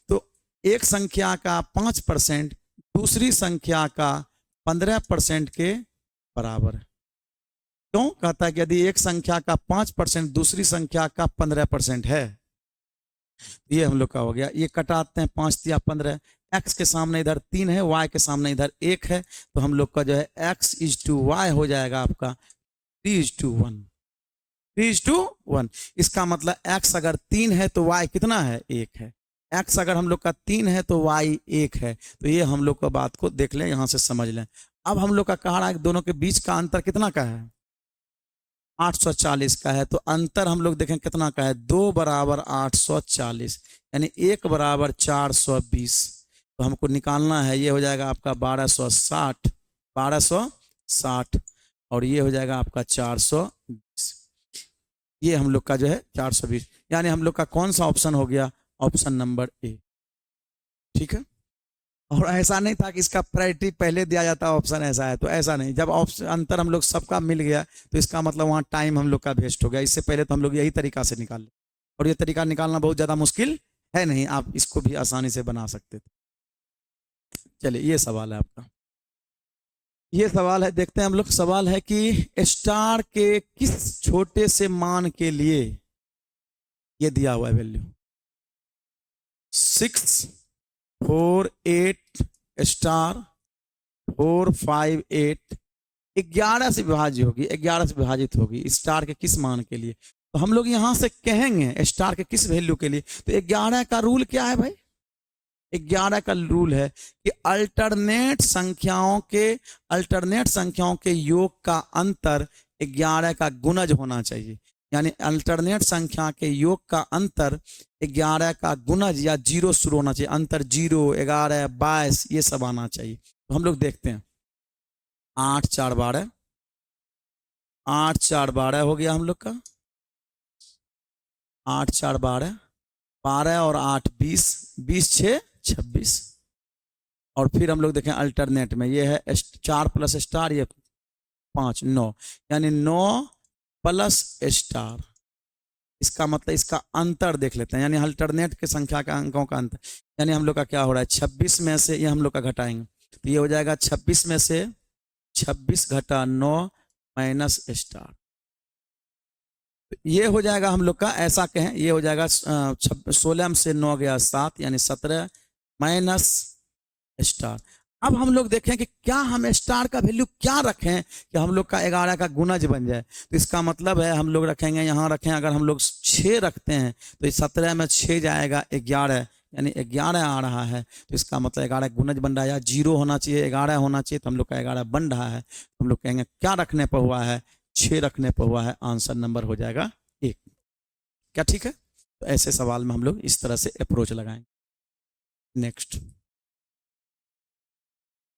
तो एक संख्या का 5% दूसरी संख्या का 15% के बराबर है। क्यों, कहता है कि यदि एक संख्या का 5% दूसरी संख्या का 15% है, ये हम लोग का हो गया। ये कटाते हैं, 5 या 15, x के सामने इधर 3 है, y के सामने इधर 1 है, तो हम लोग का जो है x:y हो जाएगा आपका 3:1, 3:1। इसका मतलब x अगर 3 है तो y कितना है, 1 है। x अगर हम लोग का 3 है तो y 1 है। तो ये हम लोग का बात को देख लें, यहां से समझ लें। अब हम लोग का कह रहा है कि दोनों के बीच का अंतर कितना का है, 840 का है। तो अंतर हम लोग देखें कितना का है, 2 बराबर 840, यानी 1 बराबर 420। तो हमको निकालना है, ये हो जाएगा आपका 1260, 1260, और ये हो जाएगा आपका 420। ये हम लोग का जो है 420, यानी हम लोग का कौन सा ऑप्शन हो गया, ऑप्शन नंबर ए। ठीक है, और ऐसा नहीं था कि इसका प्रायोरिटी पहले दिया जाता ऑप्शन, ऐसा है तो ऐसा नहीं। जब ऑप्शन अंतर हम लोग सबका मिल गया तो इसका मतलब वहाँ टाइम हम लोग का वेस्ट हो गया। इससे पहले तो हम लोग यही तरीका से निकाल ले, और ये तरीका निकालना बहुत ज़्यादा मुश्किल है नहीं, आप इसको भी आसानी से बना सकते थे। चलिए, ये सवाल है आपका, ये सवाल है, देखते हैं हम लोग। सवाल है कि स्टार के किस छोटे से मान के लिए ये दिया हुआ है वैल्यू 648 स्टार 458 11 से विभाज्य होगी, 11 से विभाजित होगी स्टार के किस मान के लिए। तो हम लोग यहां से कहेंगे स्टार के किस वैल्यू के लिए। तो 11 का रूल क्या है भाई, 11 का रूल है कि अल्टरनेट संख्याओं के योग का अंतर 11 का गुणज होना चाहिए। यानी अल्टरनेट संख्या के योग का अंतर 11 का गुणज या 0 शुरू होना चाहिए। अंतर 0, 11, 22 ये सब आना चाहिए। तो हम लोग देखते हैं, 8 4 12, 8 4 12 हो गया हम लोग का, 8 4 12, 12 और 8 20, 20 6 26। और फिर हम लोग देखें अल्टरनेट में, ये है 4 प्लस स्टार, ये 5 9, यानी 9 प्लस स्टार। इसका मतलब इसका अंतर देख लेते हैं, यानी अल्टरनेट के संख्या का अंकों का अंतर। यानी हम लोग का क्या हो रहा है, 26 में से ये हम लोग का घटाएंगे तो ये हो जाएगा 26 में से 26 घटा 9 माइनस स्टार। ये हो जाएगा हम लोग का, ऐसा कहें ये हो जाएगा 16 में से 9 गया 7, यानी 17 माइनस स्टार। अब हम लोग देखें कि क्या हम स्टार का वैल्यू क्या रखें कि हम लोग का 11 का गुणज बन जाए। तो इसका मतलब है हम लोग रखेंगे, यहाँ रखें, अगर हम लोग 6 रखते हैं तो 17 में 6 जाएगा 11, यानी 11 आ रहा है। तो इसका मतलब 11 गुणज बन रहा है, या 0 होना चाहिए 11 होना चाहिए, तो हम लोग का 11 बन रहा है। तो हम लोग कहेंगे क्या रखने पर हुआ है, 6 रखने पर हुआ है, आंसर नंबर हो जाएगा 1। क्या ठीक है? तो ऐसे सवाल में हम लोग इस तरह से अप्रोच लगाएंगे। नेक्स्ट,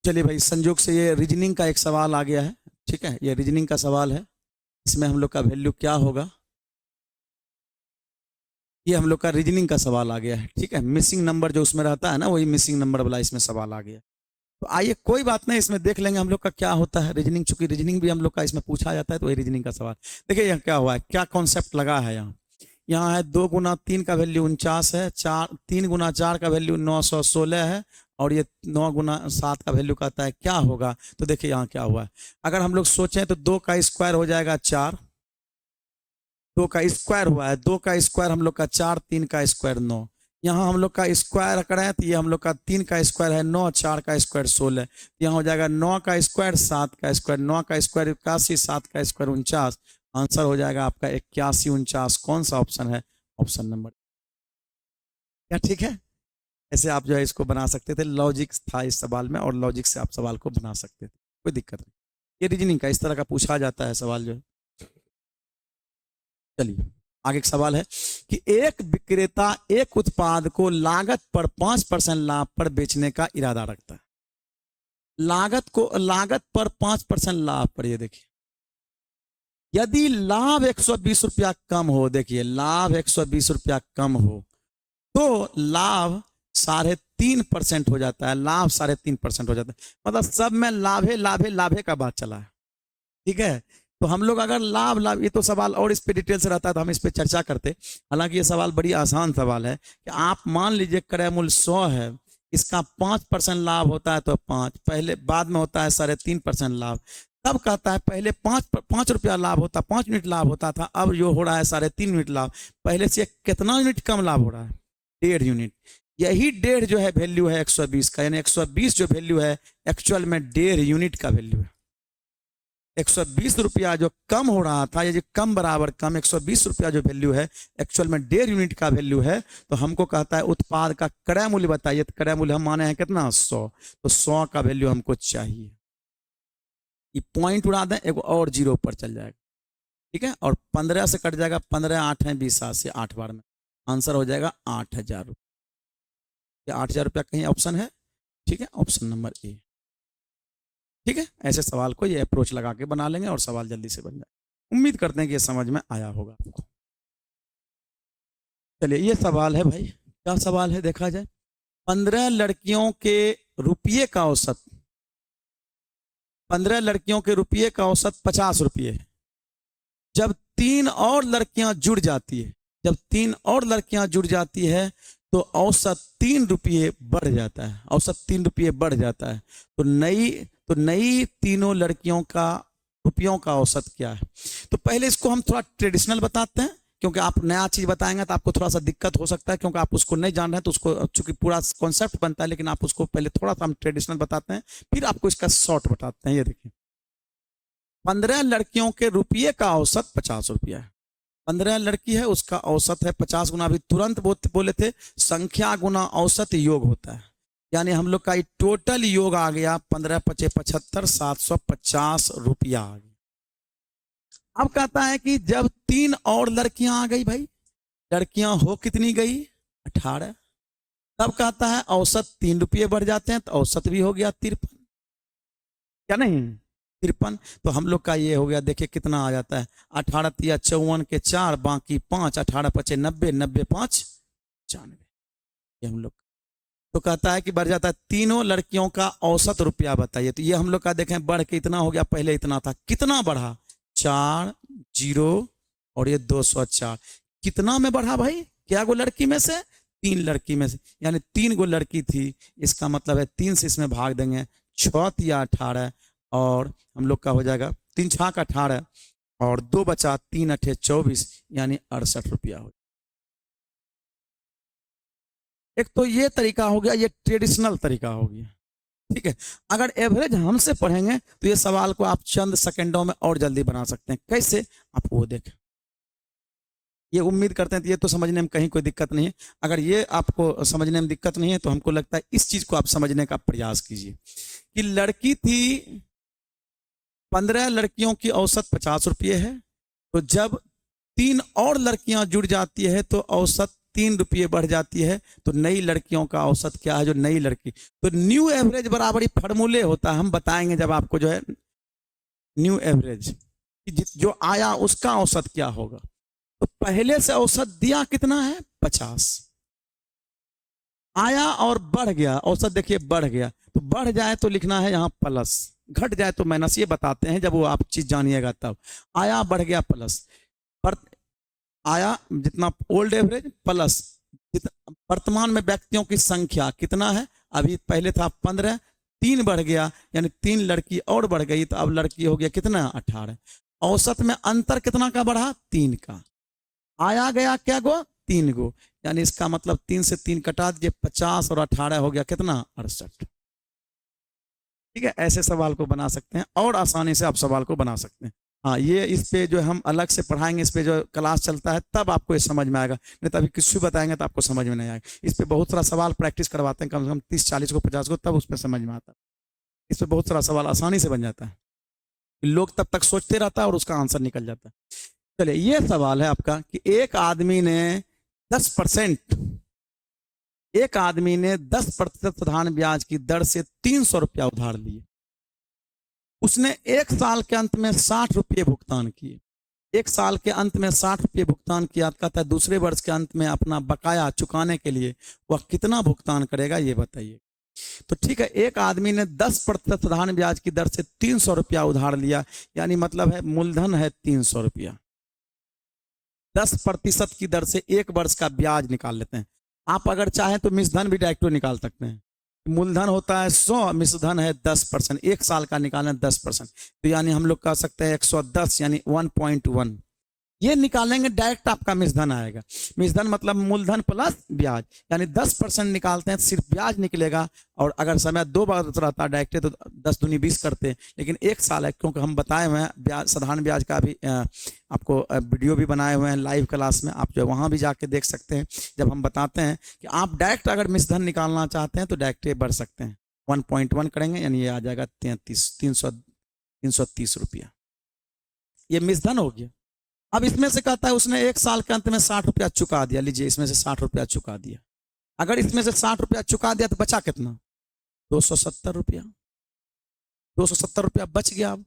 चलिए भाई, संयोग से ये रीजनिंग का एक सवाल आ गया है। ठीक है, ये रीजनिंग का सवाल है। इसमें हम लोग का वैल्यू क्या होगा, ये हम लोग का रीजनिंग का सवाल आ गया है। ठीक है, मिसिंग नंबर जो उसमें रहता है ना, वही मिसिंग नंबर वाला इसमें सवाल आ गया। तो आइए, कोई बात नहीं, इसमें देख लेंगे हम लोग का क्या होता है रीजनिंग, चूंकि रीजनिंग भी हम लोग का इसमें पूछा जाता है, तो वही रीजनिंग का सवाल। देखिए यहाँ क्या हुआ है, क्या कॉन्सेप्ट लगा है यहाँ। यहाँ है 2 गुना 3 का वैल्यू 49 है, 3 गुना 4 का वैल्यू 916 है, और ये 9 गुना 7 का वैल्यू कहता है क्या होगा। तो देखिए यहाँ क्या हुआ है, अगर हम लोग सोचें तो 2 का स्क्वायर हो जाएगा 4, 2 का स्क्वायर हुआ है, 2 का स्क्वायर हम लोग का 4, 3 का स्क्वायर 9। यहाँ हम लोग का स्क्वायर करें तो ये हम लोग का 3 का स्क्वायर है 9, 4 का स्क्वायर 16, यहाँ हो जाएगा 9 का स्क्वायर 7 का स्क्वायर, 9 का स्क्वायर 81, 7 का स्क्वायर 49, आंसर हो जाएगा आपका 81 49। कौन सा ऑप्शन है, ऑप्शन नंबर। क्या ठीक है? ऐसे आप जो है इसको बना सकते थे, लॉजिक था इस सवाल में, और लॉजिक से आप सवाल को बना सकते थे, कोई दिक्कत नहीं। ये रीजनिंग का इस तरह का पूछा जाता है सवाल जो है। चलिए आगे एक सवाल है कि एक विक्रेता एक उत्पाद को लागत पर 5% लाभ पर बेचने का इरादा रखता है। लागत पर 5% लाभ पर, ये देखिए, यदि लाभ 120 रुपया कम हो, देखिए लाभ 120 रुपया कम हो तो लाभ 3.5% हो जाता है, लाभ 3.5% हो जाता है। मतलब सब में लाभे लाभे लाभे का बात चला है। ठीक है, तो हम लोग अगर लाभ लाभ, ये तो सवाल और इस पे डिटेल से रहता है तो हम इस पे चर्चा करते। हालांकि ये सवाल बड़ी आसान सवाल है कि आप मान लीजिए क्रय मूल्य 100 है, इसका 5% लाभ होता है तो 5, पहले बाद में होता है 3.5% लाभ। तब कहता है पहले 5 रुपया लाभ होता, 5 यूनिट लाभ होता था, अब जो हो रहा है 3.5 यूनिट लाभ। पहले से कितना यूनिट कम लाभ हो रहा है, 1.5 यूनिट। यही 1.5 जो है वैल्यू है 120 का, यानी 120 जो वैल्यू है एक्चुअल में 1.5 यूनिट का वैल्यू है। 120 रुपया जो कम हो रहा था, ये जो कम बराबर कम 120 रुपया जो वैल्यू है एक्चुअल में 1.5 यूनिट का वैल्यू है। तो हमको कहता है उत्पाद का क्रय मूल्य बताइए, तो क्रय मूल्य हम माने हैं कितना 100, तो 100 का वैल्यू हमको चाहिए। ये पॉइंट उड़ा दें, एक और 0 ऊपर चल जाएगा। ठीक है, और 15 से कट जाएगा, 15 8 है 20, 7 से 8 बार में आंसर हो जाएगा 8000 रुपया। 8000 रुपया कहीं ऑप्शन है? ठीक है, ऑप्शन नंबर ए। ठीक है, ऐसे सवाल को ये अप्रोच लगा के बना लेंगे और सवाल जल्दी से बन जाए। उम्मीद करते हैं कि ये समझ में आया होगा आपको। चलिए ये सवाल है भाई, क्या सवाल है देखा जाए। 15 लड़कियों के रुपये का औसत, 15 लड़कियों के रुपये का औसत 50 रुपये है। जब 3 और लड़कियां जुड़ जाती है, जब 3 और लड़कियां जुड़ जाती है तो औसत 3 रुपये बढ़ जाता है, औसत 3 रुपये बढ़ जाता है। तो नई तीनों लड़कियों का रुपयों का औसत क्या है। तो पहले इसको हम थोड़ा ट्रेडिशनल बताते हैं, क्योंकि आप नया चीज बताएंगे तो आपको थोड़ा सा दिक्कत हो सकता है, क्योंकि आप उसको नहीं जान रहे हैं, तो उसको चूंकि पूरा कॉन्सेप्ट बनता है, लेकिन आप उसको पहले थोड़ा सा हम ट्रेडिशनल बताते हैं, फिर आपको इसका शॉर्ट बताते हैं। ये देखिए, 15 लड़कियों के रुपये का औसत 50 रुपया है। 15 लड़की है, उसका औसत है 50 गुना, अभी तुरंत बोले थे संख्या गुना औसत योग होता है, यानी हम लोग का टोटल योग आ गया 15 × 5 = 75, 750 रुपया आ गया। अब कहता है कि जब 3 और लड़कियां आ गई, भाई लड़कियां हो कितनी गई 18, तब कहता है औसत 3 रुपये बढ़ जाते हैं, तो औसत भी हो गया 53, क्या नहीं 53। तो हम लोग का ये हो गया, देखिए कितना आ जाता है, 18 × 54 के 4, बाकी 5, 18 × 5 = 90, 90 × 5 = 95, ये हम लोग। तो कहता है कि बढ़ जाता है, तीनों लड़कियों का औसत रुपया बताइए। तो ये हम लोग का देखें बढ़ के इतना हो गया, पहले इतना था, कितना बढ़ा 4 0 और ये 204, कितना में बढ़ा भाई, क्या गो लड़की में से, 3 लड़की में से, यानी 3 गो लड़की थी, इसका मतलब है 3 से इसमें भाग देंगे, 6 × 18, और हम लोग का हो जाएगा 3 × 6 = 18, और 2 बचा, 3 × 8 = 24, यानी 68 रुपया हो। एक तो ये तरीका हो गया, ये ट्रेडिशनल तरीका हो गया। ठीक है। अगर एवरेज हमसे पढ़ेंगे तो ये सवाल को आप चंद सेकंडों में और जल्दी बना सकते हैं। कैसे, आप वो देखें। ये उम्मीद करते हैं तो ये तो समझने में कहीं कोई दिक्कत नहीं है। अगर ये आपको समझने में दिक्कत नहीं है तो हमको लगता है इस चीज को आप समझने का प्रयास कीजिए कि लड़की थी, 15 लड़कियों की औसत 50 रुपये है, तो जब 3 और लड़कियां जुड़ जाती है तो औसत 3 रुपये बढ़ जाती है। तो नई लड़कियों का औसत क्या है, जो नई लड़की, तो न्यू एवरेज बराबर ही फॉर्मूले होता है, हम बताएंगे जब आपको जो है न्यू एवरेज जो आया उसका औसत क्या होगा। तो पहले से औसत दिया कितना है 50, आया और बढ़ गया, औसत देखिए बढ़ गया, तो बढ़ जाए तो लिखना है यहाँ प्लस, घट जाए तो माइनस, ये बताते हैं जब वो आप चीज जानिएगा तब। आया बढ़ गया प्लस, पर आया जितना ओल्ड एवरेज प्लस वर्तमान में व्यक्तियों की संख्या कितना है, अभी पहले था 15, 3 बढ़ गया यानी 3 लड़की और बढ़ गई, तो अब लड़की हो गया कितना 18। औसत में अंतर कितना का बढ़ा, 3 का। आया गया क्या गो, 3 गो, यानी इसका मतलब 3 से 3 कटा दीजिए, 50 और 18 हो गया कितना 68। ठीक है, ऐसे सवाल को बना सकते हैं और आसानी से आप सवाल को बना सकते हैं। हाँ, ये इस पे जो हम अलग से पढ़ाएंगे, इस पे जो क्लास चलता है तब आपको ये समझ में आएगा, नहीं तो अभी किसी बताएंगे तो आपको समझ में नहीं आएगा। इस पे बहुत सारा सवाल प्रैक्टिस करवाते हैं, कम से कम 30-40 को 50 को, तब उस पर समझ में आता है। इस पे बहुत सारा सवाल आसानी से बन जाता है, लोग तब तक सोचते रहता है और उसका आंसर निकल जाता है। चलिए, ये सवाल है आपका कि एक आदमी ने 10% एक आदमी ने 10% साधारण ब्याज की दर से 300 रुपया उधार लिए। उसने एक साल के अंत में 60 रुपये भुगतान किए। एक साल के अंत में 60 रुपये भुगतान किया, कहता है दूसरे वर्ष के अंत में अपना बकाया चुकाने के लिए वह कितना भुगतान करेगा, ये बताइए। तो ठीक है, एक आदमी ने 10% साधारण ब्याज की दर से 300 रुपया उधार लिया, यानी मतलब है मूलधन है 300 रुपया, 10% की दर से 1 वर्ष का ब्याज निकाल लेते हैं। आप अगर चाहें तो मिश्रधन भी डायरेक्ट निकाल सकते हैं। मूलधन होता है 100, मिश्रधन है 10%, 1 साल का निकालना 10%, तो यानी हम लोग कह सकते हैं 110 यानी 1.1, ये निकालेंगे डायरेक्ट आपका मिश्रधन आएगा। मिश्रधन मतलब मूलधन प्लस ब्याज, यानी 10% निकालते हैं सिर्फ ब्याज निकलेगा, और अगर समय 2 बार रहता डायरेक्ट तो 10 दूनी 20 करते हैं, लेकिन 1 साल है, क्योंकि हम बताए हुए हैं ब्याज, साधारण ब्याज का भी आपको वीडियो भी बनाए हुए हैं लाइव क्लास में, आप जो वहाँ भी जाके देख सकते हैं, जब हम बताते हैं कि आप डायरेक्ट अगर मिश्रधन निकालना चाहते हैं तो डायरेक्ट बढ़ सकते हैं, 1.1 करेंगे यानी ये आ जाएगा 330 रुपया, ये मिश्रधन हो गया। अब इसमें से कहता है उसने 1 साल के अंत में 60 रुपया चुका दिया, लीजिए इसमें से 60 रुपया चुका दिया। अगर इसमें से 60 रुपया चुका दिया तो बचा कितना, 270 रुपया, 270 रुपया बच गया।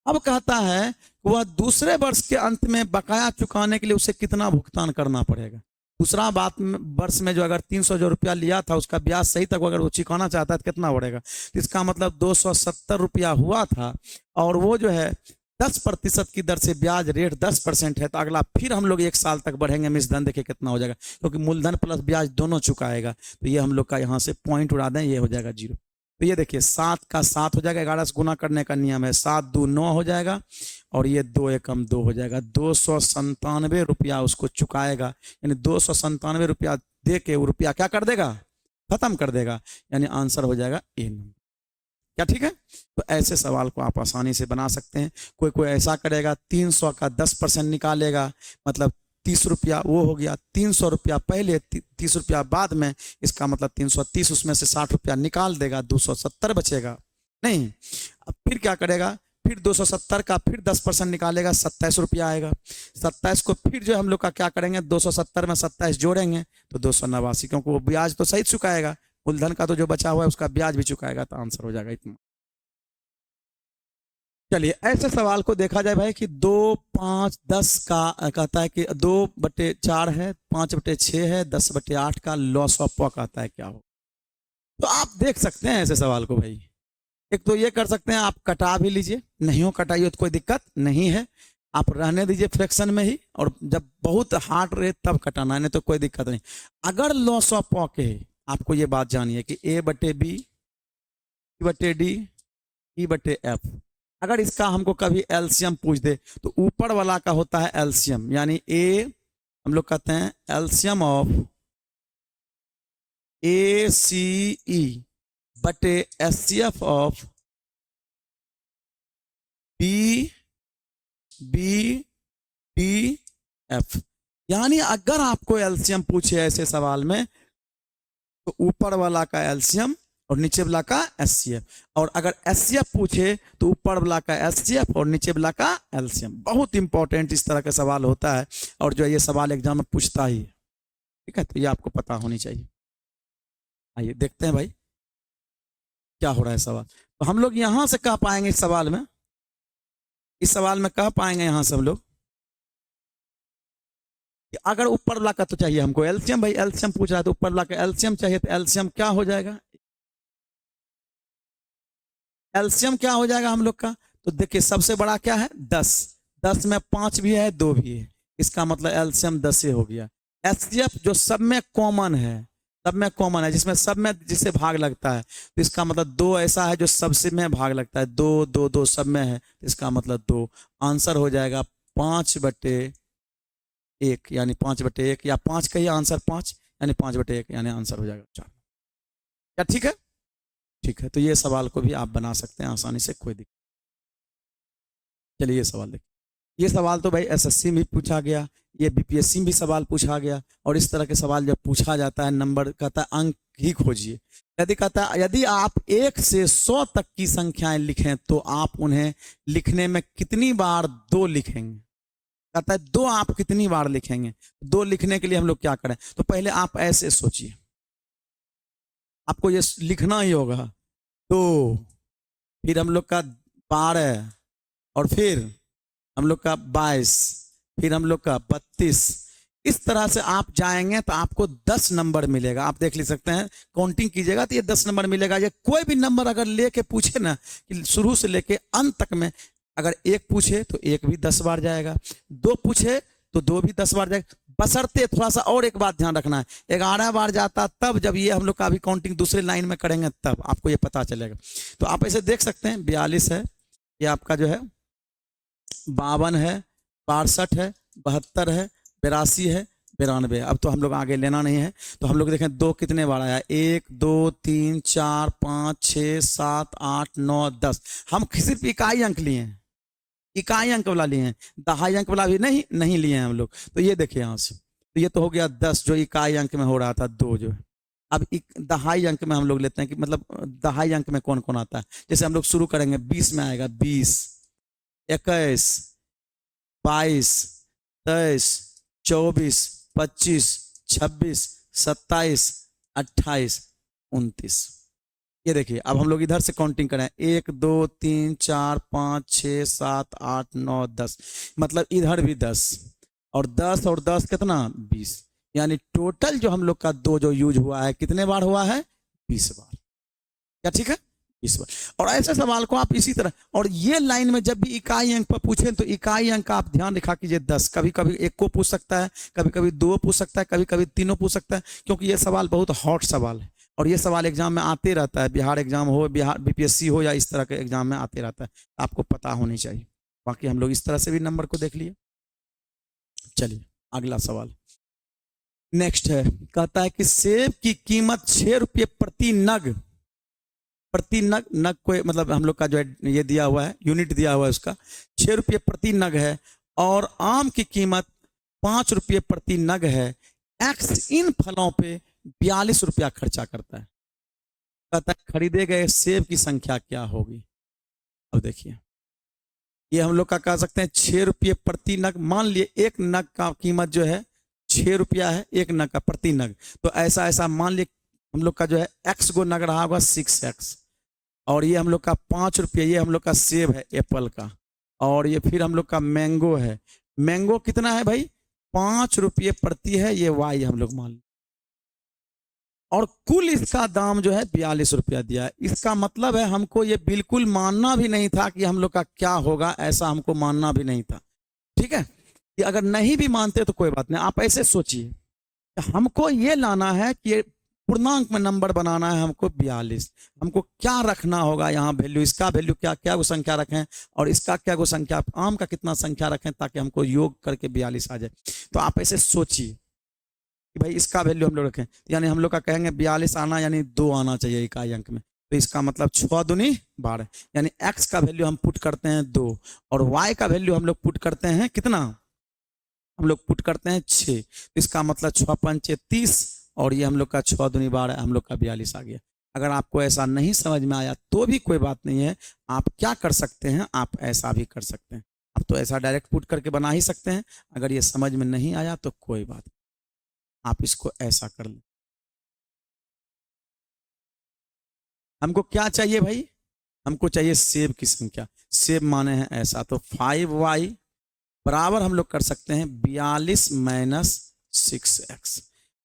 अब कहता है वह दूसरे वर्ष के अंत में बकाया चुकाने के लिए उसे कितना भुगतान करना पड़ेगा। दूसरा वर्ष में जो अगर 300 जो रुपया लिया था उसका ब्याज सही तक अगर वो चुकाना चाहता है तो कितना बढ़ेगा, तो इसका मतलब 270 रुपया हुआ था, और वो जो है 10% की दर से ब्याज रेट 10% है, तो अगला फिर हम लोग 1 साल तक बढ़ेंगे, मिश्रधन देखिए कितना हो जाएगा, क्योंकि मूलधन प्लस ब्याज दोनों चुकाएगा, तो ये हम लोग का यहाँ से पॉइंट उड़ा दें, ये हो जाएगा 0। तो ये देखिए 7 का 7 हो जाएगा, 11 से गुना करने का नियम है, 7 2 9 हो जाएगा, और ये 2 एकम 2 हो जाएगा, 297 रुपया उसको चुकाएगा, यानी 297 रुपया दे के वो रुपया क्या कर देगा, खत्म कर देगा, यानी आंसर हो जाएगा ए नंबर। क्या ठीक है, तो ऐसे सवाल को आप आसानी से बना सकते हैं। कोई कोई ऐसा करेगा 300 का 10% निकालेगा, मतलब 30 रुपया वो हो गया, 300 रुपया पहले 30 रुपया बाद में, इसका मतलब 330, उसमें से 60 रुपया निकाल देगा, 270 बचेगा नहीं। अब फिर क्या करेगा, फिर 270 का फिर 10% निकालेगा, 27 रुपया आएगा। 27 को फिर जो हम लोग का क्या करेंगे, 270 में 27 जोड़ेंगे तो 289, क्योंकि वो ब्याज तो सही चुकाएगा, मूलधन का तो जो बचा हुआ है उसका ब्याज भी चुकाएगा, तो आंसर हो जाएगा इतना। चलिए, ऐसे सवाल को देखा जाए भाई कि 2 5 10 का कहता है कि 2/4 है, 5/6 है, 10/8 का लॉस ऑफ पॉ कहता है क्या हो। तो आप देख सकते हैं ऐसे सवाल को भाई, एक तो ये कर सकते हैं आप कटा भी लीजिए, नहीं हो कटाइए तो कोई दिक्कत नहीं है, आप रहने दीजिए फ्रैक्शन में ही, और जब बहुत हार्ड रहे तब कटाना, नहीं तो कोई दिक्कत नहीं। अगर लॉस ऑफ पॉ के आपको ये बात जानिए कि A/B, C/D, E/F, अगर इसका हमको कभी एलसीएम पूछ दे तो ऊपर वाला का होता है एलसीएम, यानी ए हम लोग कहते हैं एलसीएम ऑफ ACE बटे HCF of B B D F. यानी अगर आपको एलसीएम पूछे ऐसे सवाल में तो ऊपर वाला का एलसीएम और नीचे वाला का एचसीएफ, और अगर एचसीएफ पूछे तो ऊपर वाला का एचसीएफ और नीचे वाला का एलसीएम। बहुत इंपॉर्टेंट इस तरह का सवाल होता है और जो ये सवाल एग्जाम में पूछता ही है। ठीक है, तो ये आपको पता होनी चाहिए। आइए देखते हैं भाई क्या हो रहा है सवाल। तो हम लोग यहां से कह पाएंगे इस सवाल में, इस सवाल में कह पाएंगे यहां से हम लोग कि अगर ऊपर वाला का तो चाहिए हमको एलसीएम, भाई एलसीएम पूछ रहा है तो ऊपर वाला का एलसीएम चाहिए, तो एलसीएम क्या हो जाएगा, एलसीएम क्या हो जाएगा हम लोग का। तो देखिए सबसे बड़ा क्या है 10, 10 में 5 भी है 2 भी है, इसका मतलब एलसीएम 10 से हो गया। एचसीएफ जो सब में कॉमन है, सब में कॉमन है, जिसमें सब में जिसे भाग लगता है, तो इसका मतलब 2 ऐसा है जो सबसे में भाग लगता है, 2 2 2 सब में है, तो इसका मतलब 2। आंसर हो जाएगा 5/1, यानी 5/1, या 5 कहिए आंसर 5 यानी 5/1 यानी आंसर हो जाएगा 4। क्या ठीक है? ठीक है, तो ये सवाल को भी आप बना सकते हैं आसानी से, कोई दिक्कत। चलिए ये सवाल देखिए। ये सवाल तो भाई एसएससी में पूछा गया, ये बीपीएससी में भी सवाल पूछा गया, और इस तरह के सवाल जब पूछा जाता है नंबर कहता है अंक ही खोजिए। यदि कहता है यदि आप 1 से 100 तक की संख्याएं लिखें तो आप उन्हें लिखने में कितनी बार 2 लिखेंगे। कहता है 2 आप कितनी बार लिखेंगे। 2 लिखने के लिए हम लोग क्या करें, तो पहले आप ऐसे सोचिए, आपको ये लिखना ही होगा 2, फिर हम लोग का 12, और फिर हम लोग का 22, फिर हम लोग का 32। इस तरह से आप जाएंगे तो आपको 10 नंबर मिलेगा। आप देख ले सकते हैं, काउंटिंग कीजिएगा तो ये 10 नंबर मिलेगा। ये कोई भी नंबर अगर लेके पूछे ना कि शुरू से लेके अंत तक में, अगर 1 पूछे तो 1 भी 10 बार जाएगा, 2 पूछे तो 2 भी 10 बार जाएगा। बशर्ते थोड़ा सा और एक बात ध्यान रखना है, 11 बार जाता तब, जब ये हम लोग का अभी काउंटिंग दूसरे लाइन में करेंगे तब आपको ये पता चलेगा। तो आप ऐसे देख सकते हैं 42 है, ये आपका जो है 52 है, 62 है, 72 है, 82 है, 92। अब तो हम लोग आगे लेना नहीं है, तो हम लोग देखें 2 कितने बार आया, 1 2 3 4 5 6 7 8 9 10। हम सिर्फ इकाई अंक लिए हैं, इकाई अंक वाला लिए हैं, दहाई अंक वाला भी नहीं लिए हैं हम लोग। तो ये देखिए यहाँ से, तो ये तो हो गया 10 जो इकाई अंक में हो रहा था 2 जो है। अब दहाई अंक में हम लोग लेते हैं कि मतलब दहाई अंक में कौन कौन आता है। जैसे हम लोग शुरू करेंगे 20 में आएगा 20, 21, 22, 23, 24, 25, 26, 27, 28, 29। ये देखिए अब हम लोग इधर से काउंटिंग करें 1 2 3 4 5 6 7 8 9 10, मतलब इधर भी 10 और 10 और 10 कितना 20, यानी टोटल जो हम लोग का 2 जो यूज हुआ है कितने बार हुआ है 20 बार। क्या ठीक है 20 बार। और ऐसे सवाल को आप इसी तरह, और ये लाइन में जब भी इकाई अंक पर पूछे तो इकाई अंक का आप ध्यान रखा कीजिए 10। कभी कभी 1 को पूछ सकता है, कभी कभी 2 पूछ सकता है, कभी कभी 3 पूछ सकता है, क्योंकि ये सवाल बहुत हॉट सवाल है और ये सवाल एग्जाम में आते रहता है। बिहार एग्जाम हो, बिहार बीपीएससी हो, या इस तरह के एग्जाम में आते रहता है, आपको पता होनी चाहिए। बाकी हम लोग इस तरह से भी नंबर को देख लिए। चलिए अगला सवाल नेक्स्ट है, कहता है कि सेब की कीमत 6 रुपये प्रति नग, प्रति नग, नग को मतलब हम लोग का जो है ये दिया हुआ है, यूनिट दिया हुआ है उसका 6 रुपये प्रति नग है, और आम की कीमत 5 रुपये प्रति नग है। एक्स इन फलों पे 42 रुपया खर्चा करता है। कहता है खरीदे गए सेब की संख्या क्या होगी। अब देखिए ये हम लोग का कह सकते हैं 6 रुपये प्रति नग। मान लिए एक नग का कीमत जो है 6 रुपया है, एक नग का प्रति नग, तो ऐसा ऐसा मान लिए हम लोग का जो है x गो नग रहा होगा 6x, और ये हम लोग का 5 रुपये, ये हम लोग का सेब है एप्पल का, और ये फिर हम लोग का मैंगो है। मैंगो कितना है भाई 5 रुपये प्रति है, ये y हम लोग मान, और कुल इसका दाम जो है 42 रुपया दिया है। इसका मतलब है हमको ये बिल्कुल मानना भी नहीं था कि हम लोग का क्या होगा, ऐसा हमको मानना भी नहीं था। ठीक है, कि अगर नहीं भी मानते तो कोई बात नहीं, आप ऐसे सोचिए हमको ये लाना है कि पूर्णांक में नंबर बनाना है हमको 42। हमको क्या रखना होगा यहाँ वैल्यू, इसका वैल्यू क्या क्या गो संख्या रखें, और इसका क्या गो संख्या, आम का कितना संख्या रखें, ताकि हमको योग करके 42 आ जाए। तो आप ऐसे सोचिए कि भाई इसका वैल्यू हम लोग रखें, यानी हम लोग का कहेंगे 42 आना, यानी 2 आना चाहिए इकाई अंक में। तो इसका मतलब 6 दूनी 12, यानी x का वैल्यू हम पुट करते हैं 2 और y का वैल्यू हम लोग पुट करते हैं कितना, हम लोग पुट करते हैं 6। तो इसका मतलब 6 पंचे 30 और ये हम लोग का 6 दूनी 12, हम लोग का 42 आ गया। अगर आपको ऐसा नहीं समझ में आया तो भी कोई बात नहीं है, आप क्या कर सकते हैं, आप ऐसा भी कर सकते हैं। आप तो ऐसा डायरेक्ट पुट करके बना ही सकते हैं। अगर ये समझ में नहीं आया तो कोई बात, आप इसको ऐसा कर लें। हमको क्या चाहिए भाई, हमको चाहिए सेब की संख्या। सेब माने हैं ऐसा, तो 5y बराबर हम लोग कर सकते हैं 42 माइनस 6x।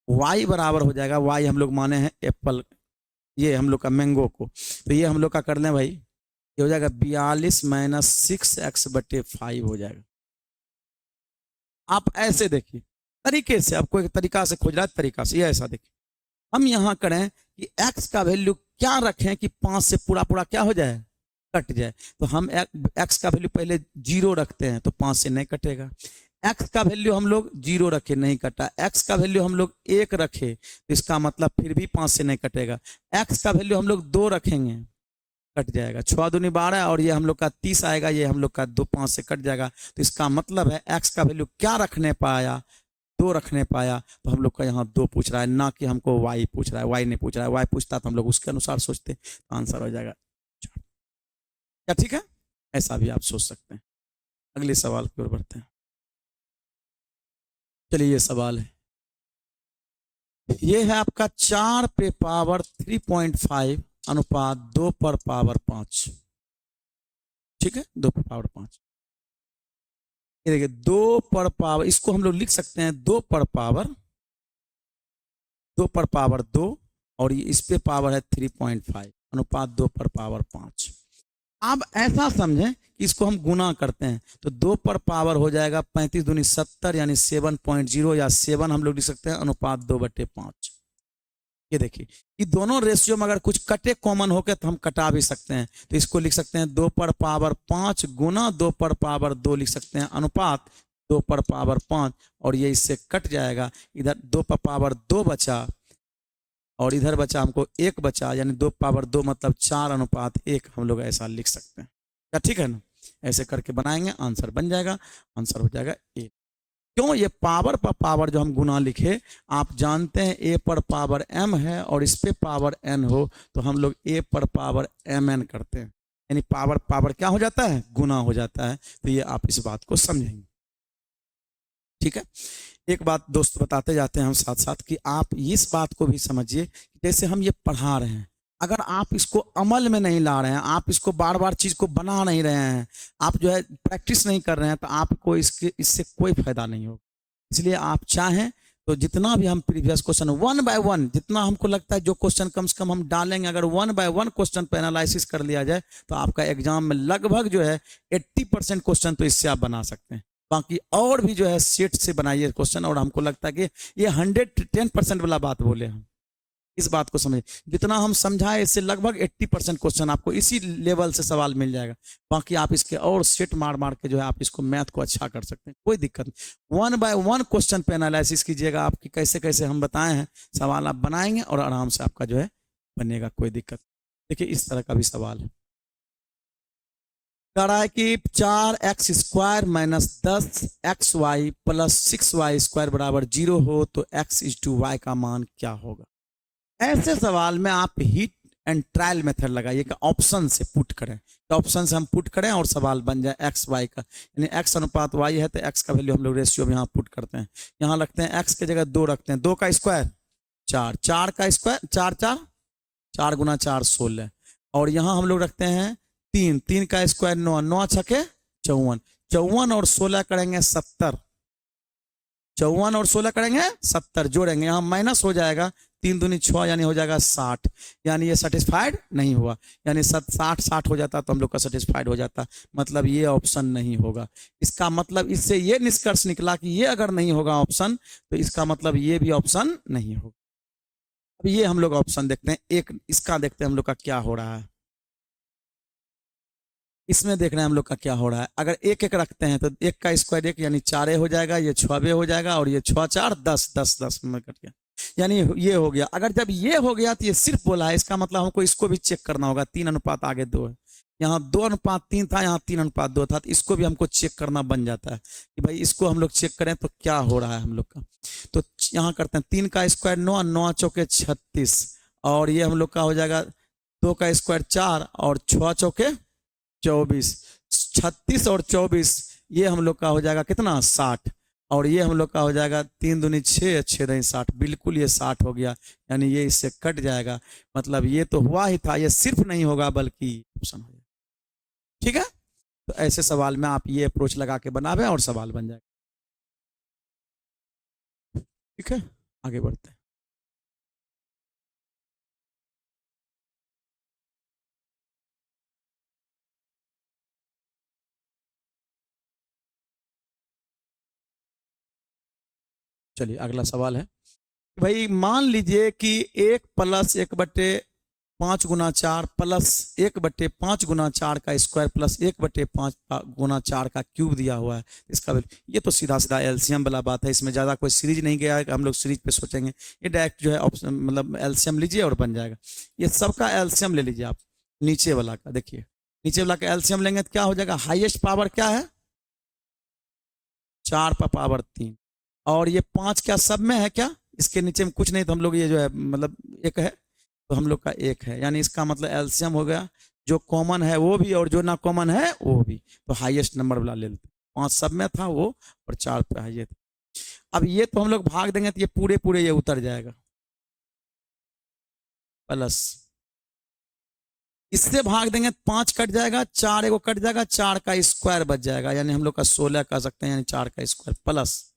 y बराबर हो जाएगा, y हम लोग माने हैं एप्पल, ये हम लोग का मैंगो को, तो ये हम लोग का कर लें भाई, ये हो जाएगा 42 माइनस 6x बटे 5 हो जाएगा। आप ऐसे देखिए तरीके से, आपको एक तरीका से खोज रहा है, तरीका से ये ऐसा देखिए, हम यहां करें कि x का वैल्यू क्या रखें कि 5 से पूरा पूरा क्या हो जाए, कट जाए। तो हम x का वैल्यू पहले 0 रखते हैं तो 5 से नहीं कटेगा। x का वैल्यू हम लोग 0 रखे, नहीं कटा। x का वैल्यू हम लोग 1 रखे तो इसका मतलब फिर भी 5 से नहीं कटेगा। x का वैल्यू हम लोग 2 रखेंगे, कट जाएगा। 6 दूनी 12 और ये हम लोग का 30 आएगा, ये हम लोग का 2 5 से कट जाएगा। तो इसका मतलब है x का वैल्यू क्या रखने पाया, 2 रखने पाया। तो हम लोग का यहाँ 2 पूछ रहा है, ना कि हमको y पूछ रहा है। y नहीं पूछ रहा है, y पूछता तो हम लोग उसके अनुसार सोचते, तो आंसर हो जाएगा 4। क्या ठीक है, ऐसा भी आप सोच सकते हैं। अगले सवाल की ओर बढ़ते हैं। चलिए ये सवाल है, ये है आपका 4 पे पावर 3.5 अनुपात 2 पर पावर 5। ठीक है, 2 पर पावर 5। ये देखिए 2 पर पावर, इसको हम लोग लिख सकते हैं 2 पर पावर 2 और ये इस पे पावर है 3.5 अनुपात 2 पर पावर 5। अब ऐसा समझें कि इसको हम गुना करते हैं तो 2 पर पावर हो जाएगा 35 दूनी 70 यानी 7.0 या 7 हम लोग लिख सकते हैं अनुपात 2/5। ये देखिए कि दोनों रेशियो में अगर कुछ कटे कॉमन होके तो हम कटा भी सकते हैं, तो इसको लिख सकते हैं 2 पर पावर 5 गुना 2 पर पावर 2 लिख सकते हैं अनुपात 2 पर पावर 5 और ये इससे कट जाएगा। इधर 2 पर पावर 2 बचा और इधर बचा हमको 1 बचा, यानी 2 पावर 2 मतलब 4 अनुपात 1 हम लोग ऐसा लिख सकते हैं। क्या ठीक है ना, ऐसे करके बनाएंगे आंसर बन जाएगा, आंसर हो जाएगा 1। क्यों, ये पावर पर पावर जो हम गुना लिखे, आप जानते हैं a पर पावर m है और इस पे पावर n हो तो हम लोग a पर पावर mn करते हैं, यानी पावर पावर क्या हो जाता है, गुना हो जाता है। तो ये आप इस बात को समझेंगे। ठीक है, एक बात दोस्त बताते जाते हैं हम साथ साथ कि आप इस बात को भी समझिए, जैसे हम ये पढ़ा रहे हैं, अगर आप इसको अमल में नहीं ला रहे हैं, आप इसको बार बार चीज को बना नहीं रहे हैं, आप जो है प्रैक्टिस नहीं कर रहे हैं, तो आपको इससे कोई फायदा नहीं होगा। इसलिए आप चाहें तो जितना भी हम प्रीवियस क्वेश्चन 1 बाय 1, जितना हमको लगता है जो क्वेश्चन कम से कम हम डालेंगे, अगर 1 बाय 1 क्वेश्चन पे एनालिसिस कर लिया जाए तो आपका एग्जाम में लगभग जो है 80% क्वेश्चन तो इससे आप बना सकते हैं। बाकी और भी जो है सेट से बनाइए क्वेश्चन, और हमको लगता है कि ये 110% वाला बात बोले हम, इस बात को समझिए। जितना हम समझाए इससे लगभग 80% क्वेश्चन आपको इसी लेवल से सवाल मिल जाएगा। बाकी आप इसके और सेट मार मार के जो है आप इसको मैथ को अच्छा कर सकते हैं, कोई दिक्कत नहीं। 1 बाय 1 क्वेश्चन पे एनालिसिस कीजिएगा, आपकी कैसे कैसे हम बताए हैं सवाल आप बनाएंगे और आराम से आपका जो है बनेगा, कोई दिक्कत। देखिए इस तरह का भी सवाल है, कह रहा है कि 4x² minus 10xy plus 6y² बराबर 0 हो तो x/y का मान क्या होगा। ऐसे सवाल में आप हिट एंड ट्रायल मेथड लगाइए कि ऑप्शन से पुट करें, तो ऑप्शन से हम पुट करें और सवाल बन जाए x y का, यानी x अनुपात y है तो x का वैल्यू हम लोग रेशियो में यहाँ पुट करते हैं। यहाँ लगते हैं x की जगह 2 रखते हैं, 2 का स्क्वायर 4, 4 का स्क्वायर 4 4, 4 गुना 4 16, और यहाँ हम लोग रखते हैं 3, 3 का स्क्वायर 9, 9 छके 54, 54 और 16 करेंगे 70, 54 और 16 करेंगे 70, जोड़ेंगे यहाँ माइनस हो जाएगा, 3 दूनी 6 यानी हो जाएगा 60, यानी ये सेटिस्फाइड नहीं हुआ, यानी 60 हो जाता तो हम लोग का सेटिस्फाइड हो जाता, मतलब ये ऑप्शन नहीं होगा। इसका मतलब इससे ये निष्कर्ष निकला कि ये अगर नहीं होगा ऑप्शन तो इसका मतलब ये भी ऑप्शन नहीं होगा। अब ये हम लोग ऑप्शन देखते हैं, एक इसका देखते हैं हम लोग का क्या हो रहा है, इसमें देख रहे हैं हम लोग का क्या हो रहा है। अगर 1 1 रखते हैं तो 1 का स्क्वायर 1 यानी 4 हो जाएगा, ये 6 हो जाएगा और ये 6 4 10 10 10 में कट गया। यानी ये हो गया। अगर जब ये हो गया तो ये सिर्फ बोला है, इसका मतलब हमको इसको भी चेक करना होगा। 3 अनुपात आगे 2 है, यहाँ 2:3 था, यहाँ 3:2 था, तो इसको भी हमको चेक करना बन जाता है कि भाई इसको हम लोग चेक करें तो क्या हो रहा है हम लोग का। तो यहाँ करते हैं 3 का स्क्वायर 9, 9 चौके 36, और ये हम लोग का हो जाएगा 2 का स्क्वायर 4 और 6 चौके 24। 36 और 24 ये हम लोग का हो जाएगा कितना 60, और ये हम लोग का हो जाएगा 3 दूनी 6, 6 दूनी 60, बिल्कुल ये 60 हो गया। यानी ये इससे कट जाएगा, मतलब ये तो हुआ ही था, ये सिर्फ नहीं होगा बल्कि ऑप्शन हो जाएगा। ठीक है, तो ऐसे सवाल में आप ये अप्रोच लगा के बनावे और सवाल बन जाएगा। ठीक है, आगे बढ़ते हैं। चलिए अगला सवाल है, भाई मान लीजिए कि 1+1/5 प्लस 1/5 का स्क्वायर प्लस 1/5 का क्यूब दिया हुआ है। इसका ये तो सीधा सीधा एलसीएम वाला बात है, इसमें ज़्यादा कोई सीरीज नहीं गया है कि हम लोग सीरीज पे सोचेंगे। ये डायरेक्ट जो है ऑप्शन मतलब एलसीएम लीजिए और बन जाएगा। ये सबका एलसीएम ले लीजिए आप, नीचे वाला का देखिए, नीचे वाला का एलसीएम लेंगे तो क्या हो जाएगा, हाईएस्ट पावर क्या है 4 पर पावर 3, और ये 5 क्या सब में है क्या, इसके नीचे में कुछ नहीं, तो हम लोग ये जो है मतलब एक है तो हम लोग का एक है, यानी इसका मतलब एलसीएम हो गया, जो कॉमन है वो भी और जो ना कॉमन है वो भी, तो हाईएस्ट नंबर वाला ले लेते। 5 सब में था वो और 4 पे है ये था। अब ये तो हम लोग भाग देंगे तो ये पूरे पूरे ये उतर जाएगा, प्लस इससे भाग देंगे 5 कट जाएगा, 4 एगो कट जाएगा, 4 का स्क्वायर बच जाएगा, यानी हम लोग का 16 कर सकते हैं, यानी 4 का स्क्वायर, प्लस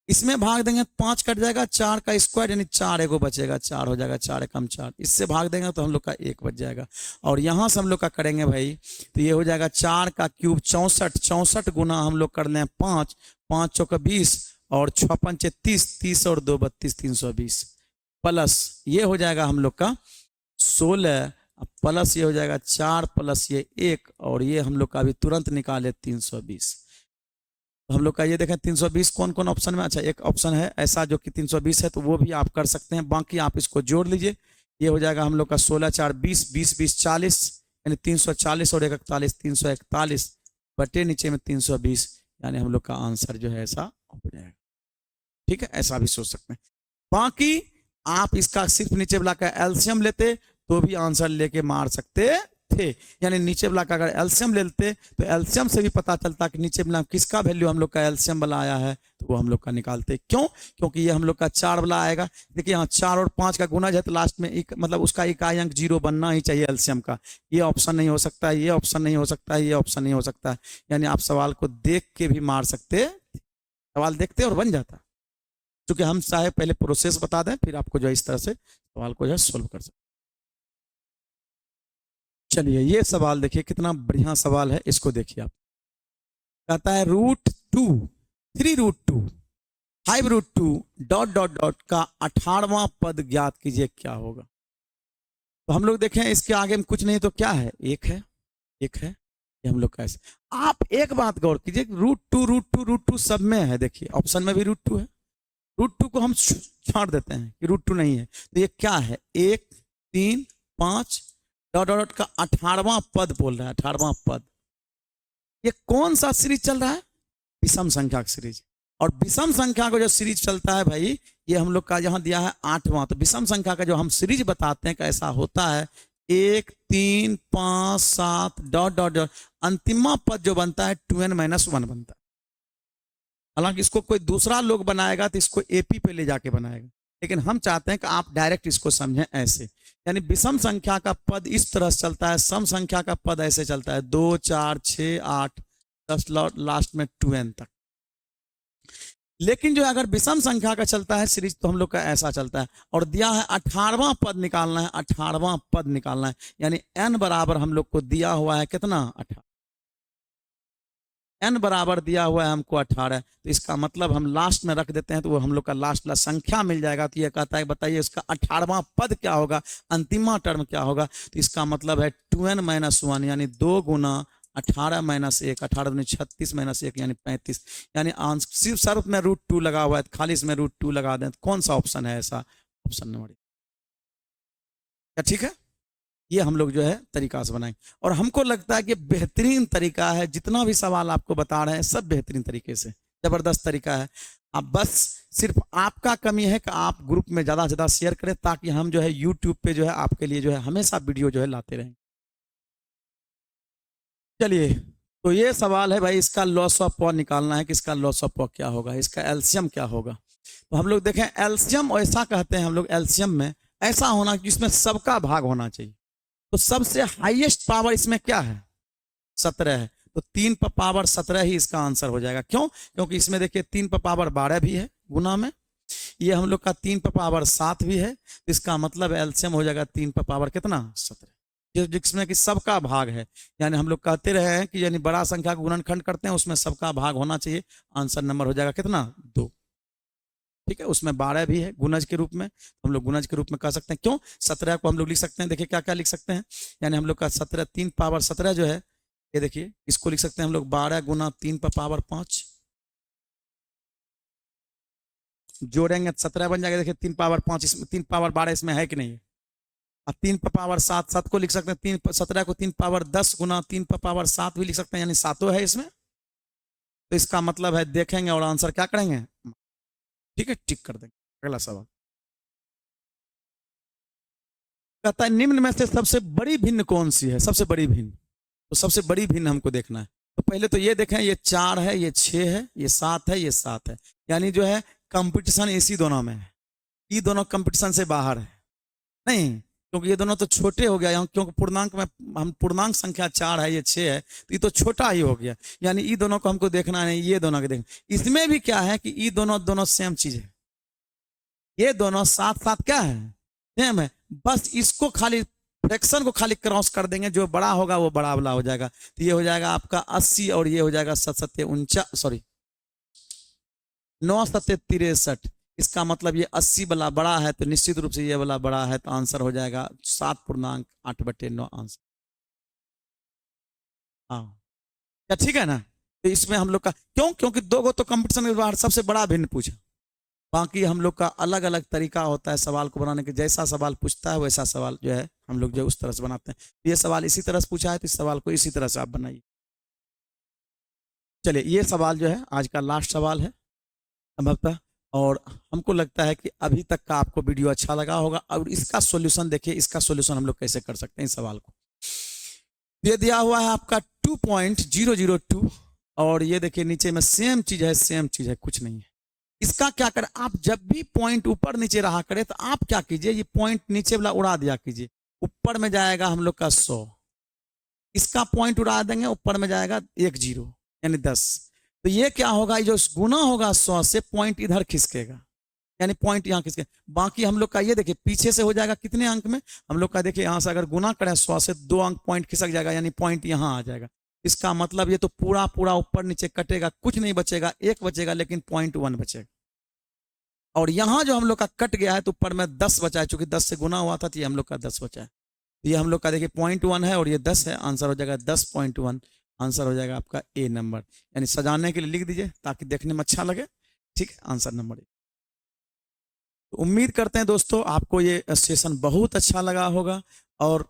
इसमें भाग देंगे 5 कट जाएगा, 4 का स्क्वायर यानी 4 एगो बचेगा, 4 हो जाएगा, 4 एकम 4, इससे भाग देंगे तो हम लोग का 1 बच जाएगा। और यहाँ से हम लोग का करेंगे भाई तो ये हो जाएगा 4 का क्यूब 64, 64 गुना हम लोग कर लें 5, 5 चौका 20 और 6 पंचे 30, 30 और 2 32, 320, प्लस ये हो जाएगा हम लोग का 16, प्लस ये हो जाएगा 4 प्लस ये 1, और ये हम लोग का अभी तुरंत निकाले 320। तो हम लोग का ये देखें 320 कौन कौन ऑप्शन में, अच्छा एक ऑप्शन है ऐसा जो कि 320 है, तो वो भी आप कर सकते हैं, बाकी आप इसको जोड़ लीजिए। ये हो जाएगा हम लोग का 16 4 20, 20 20 40, यानी 340 और 41 341 बटे नीचे में 320, यानी हम लोग का आंसर जो है ऐसा हो जाएगा। ठीक है, ऐसा भी सोच सकते हैं। बाकी आप इसका सिर्फ नीचे वाला का एलसीएम लेते तो भी आंसर लेके मार सकते थे, यानी नीचे वाला का अगर एलसीएम ले लेते तो एलसीएम से भी पता चलता कि नीचे वाला किसका वैल्यू हम लोग का एलसीएम वाला आया है, तो वो हम लोग का निकालते। क्यों, क्योंकि ये हम लोग का 4 वाला आएगा। देखिए यहाँ 4 और 5 का गुना है तो लास्ट में एक मतलब उसका इकाई अंक 0 बनना ही चाहिए एलसीएम का। ये ऑप्शन नहीं हो सकता है, ये ऑप्शन नहीं हो सकता है, ये ऑप्शन नहीं हो सकता है, यानी आप सवाल को देख के भी मार सकते, सवाल देखते और बन जाता। क्योंकि हम चाहे पहले प्रोसेस बता दें फिर आपको जो है इस तरह से सवाल को जो है सोल्व कर सकते। चलिए ये सवाल देखिए कितना बढ़िया सवाल है, इसको देखिए आप। कहता है √2 3√2 5√2 डॉट डॉट डॉट का 18वां पद ज्ञात कीजिए क्या होगा। तो हम लोग देखें इसके आगे में कुछ नहीं तो क्या है, एक है, एक है, ये हम लोग का ऐसे। आप एक बात गौर कीजिए, √2 सब में है, देखिए ऑप्शन में भी √2 है, √2 को हम छोड़ देते हैं कि √2 नहीं है, तो ये क्या है 1 3 5 डॉट डॉट का 18वां पद बोल रहा है, 18वां पद। ये कौन सा सीरीज चल रहा है, विषम संख्या की सीरीज, और विषम संख्या का जो सीरीज चलता है भाई ये हम लोग का यहाँ दिया है 8वां, तो विषम संख्या का जो हम सीरीज बताते हैं कैसा होता है 1 3 5 7 डॉट डॉट डॉट, अंतिमा पद जो बनता है 2n-1 बनता है। हालांकि इसको कोई दूसरा लोग बनाएगा तो इसको एपी पे ले जाके बनाएगा, लेकिन हम चाहते हैं कि आप डायरेक्ट इसको समझें ऐसे, यानी विषम संख्या का पद इस तरह से चलता है, सम संख्या का पद ऐसे चलता है 2 4 6 8 10 लास्ट में 2n तक। लेकिन जो अगर विषम संख्या का चलता है सीरीज तो हम लोग का ऐसा चलता है, और दिया है 18वां पद निकालना है, 18वां पद निकालना है, यानी n बराबर हम लोग को दिया हुआ है कितना 18, n बराबर दिया हुआ है हमको 18, तो इसका मतलब हम लास्ट में रख देते हैं तो वो हम लोग का लास्ट वाला संख्या मिल जाएगा। तो ये कहता है बताइए इसका 18वां पद क्या होगा, अंतिमा टर्म क्या होगा, तो इसका मतलब है 2n-1 यानी 2 गुना 18 माइनस 1, 18 दूनी 36 माइनस 1 यानी 35, यानी आंसर सिर्फ सर्फ में √2 लगा हुआ है, खाली इसमें √2 लगा दें, तो कौन सा ऑप्शन है ऐसा? ऑप्शन नंबर, क्या ठीक है? ये हम लोग जो है तरीका से बनाएंगे, और हमको लगता है कि बेहतरीन तरीका है, जितना भी सवाल आपको बता रहे हैं सब बेहतरीन तरीके से, जबरदस्त तरीका है। अब बस सिर्फ आपका कमी है कि आप ग्रुप में ज़्यादा से ज़्यादा शेयर करें, ताकि हम जो है यूट्यूब पे जो है आपके लिए जो है हमेशा वीडियो जो है लाते रहें। चलिए, तो ये सवाल है भाई, इसका लॉस ऑफ पॉ निकालना है कि इसका लॉस ऑफ पॉ क्या होगा, इसका एलसीएम क्या होगा। तो हम लोग देखें, एलसीएम ऐसा कहते हैं हम लोग, एलसीएम में ऐसा होना कि इसमें सबका भाग होना चाहिए। तो सबसे हाईएस्ट पावर इसमें क्या है? 17 है, तो 3 पर पावर 17 ही इसका आंसर हो जाएगा। क्यों? क्योंकि इसमें देखिए 3 पर पावर 12 भी है गुना में, ये हम लोग का 3 पर पावर 7 भी है, तो इसका मतलब एलसीएम हो जाएगा 3 पर पावर कितना? 17, जिसमें कि सबका भाग है। यानी हम लोग कहते रहे हैं कि यानी बड़ा संख्या को गुणनखंड करते हैं, उसमें सबका भाग होना चाहिए, आंसर नंबर हो जाएगा कितना? 2। ठीक है, उसमें 12 भी है गुणज के रूप में, हम लोग गुणज के रूप में कह सकते हैं। क्यों? 17 को हम लोग लिख सकते हैं, देखिए क्या क्या लिख सकते हैं, यानी हम लोग का 17 3 पावर 17 जो है, ये देखिए इसको लिख सकते हैं हम लोग 12 गुना 3 पर पावर 5, जोड़ेंगे 17 बन जाएगा। देखिए 3 पावर 5 इसमें, 3 पावर 12 इसमें है कि नहीं है? अब 3 पर पावर 7, 7 को लिख सकते हैं, 17 को 3 पावर 10 गुना 3 पर पावर 7 भी लिख सकते हैं, यानी 7 है इसमें। तो इसका मतलब है देखेंगे और आंसर क्या करेंगे, ठीक है, टिक कर देंगे। अगला सवाल कहता है निम्न में से सबसे बड़ी भिन्न कौन सी है? सबसे बड़ी भिन्न, तो सबसे बड़ी भिन्न हमको देखना है। तो पहले तो ये देखें, ये 4 है, ये 6 है, ये 7 है, ये 7 है, यानी जो है कंपटीशन इसी दोनों में है, ये दोनों कंपटीशन से बाहर है नहीं, क्योंकि ये दोनों तो छोटे हो गया, क्योंकि पूर्णांक में हम पूर्णांक संख्या 4 है, ये 6 है, तो ये तो छोटा ही हो गया, यानी ये दोनों को हमको देखना है, ये दोनों को देखना। इसमें भी क्या है कि ये दोनों सेम चीज है, ये दोनों साथ साथ क्या है, सेम है, बस इसको खाली फ्रैक्शन को खाली क्रॉस कर देंगे, जो बड़ा होगा वो बड़ा वाला हो जाएगा। तो ये हो जाएगा आपका 80 और ये हो जाएगा 9 7 63। इसका मतलब ये 80 वाला बड़ा है, तो निश्चित रूप से ये वाला बड़ा है, तो आंसर हो जाएगा 7.8/9 आंसर। हाँ, क्या ठीक है ना? तो इसमें हम लोग का क्यों, क्योंकि 2 गो तो कंपटीशन के बाहर सबसे बड़ा भिन्न पूछा, बाकी हम लोग का अलग अलग तरीका होता है सवाल को बनाने के, जैसा सवाल पूछता है वैसा सवाल जो है हम लोग जो उस तरह से बनाते हैं। ये सवाल इसी तरह से पूछा है, तो इस सवाल को इसी तरह से आप बनाइए। चलिए, ये सवाल जो है आज का लास्ट सवाल है संभवतः, और हमको लगता है कि अभी तक का आपको वीडियो अच्छा लगा होगा। और इसका सॉल्यूशन देखिए, इसका सॉल्यूशन हम लोग कैसे कर सकते हैं इस सवाल को। ये दिया हुआ है आपका 2.002, और ये देखिए नीचे में सेम चीज है, सेम चीज है, कुछ नहीं है। इसका क्या करें आप, जब भी पॉइंट ऊपर नीचे रहा करे तो आप क्या कीजिए, ये पॉइंट नीचे वाला उड़ा दिया कीजिए, ऊपर में जाएगा हम लोग का 100, इसका पॉइंट उड़ा देंगे, ऊपर में जाएगा 1 0 यानी 10। तो ये क्या होगा, ये जो गुना होगा 100 से, पॉइंट इधर खिसकेगा, यानी पॉइंट यहाँ खिसके, बाकी हम लोग का ये देखिए पीछे से हो जाएगा कितने अंक में, हम लोग का देखिए यहाँ से अगर गुना करें 100 से, 2 अंक पॉइंट खिसक जाएगा, यानी पॉइंट यहाँ आ जाएगा। इसका मतलब ये तो पूरा पूरा ऊपर नीचे कटेगा, कुछ नहीं बचेगा, 1 बचेगा, लेकिन 0.1 बचेगा। और यहाँ जो हम लोग का कट गया है, तो ऊपर में 10 बचा है, चूंकि 10 से गुना हुआ था, तो ये हम लोग का 10 बचा है। ये हम लोग का देखिए 0.1 है और ये 10 है, आंसर हो जाएगा 10.1, आंसर हो जाएगा आपका ए नंबर। यानी सजाने के लिए लिख दीजिए ताकि देखने में अच्छा लगे, ठीक है, आंसर नंबर ए। तो उम्मीद करते हैं दोस्तों आपको ये सेशन बहुत अच्छा लगा होगा, और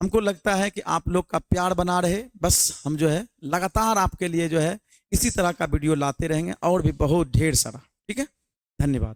हमको लगता है कि आप लोग का प्यार बना रहे, बस हम जो है लगातार आपके लिए जो है इसी तरह का वीडियो लाते रहेंगे, और भी बहुत ढेर सारा। ठीक है, धन्यवाद।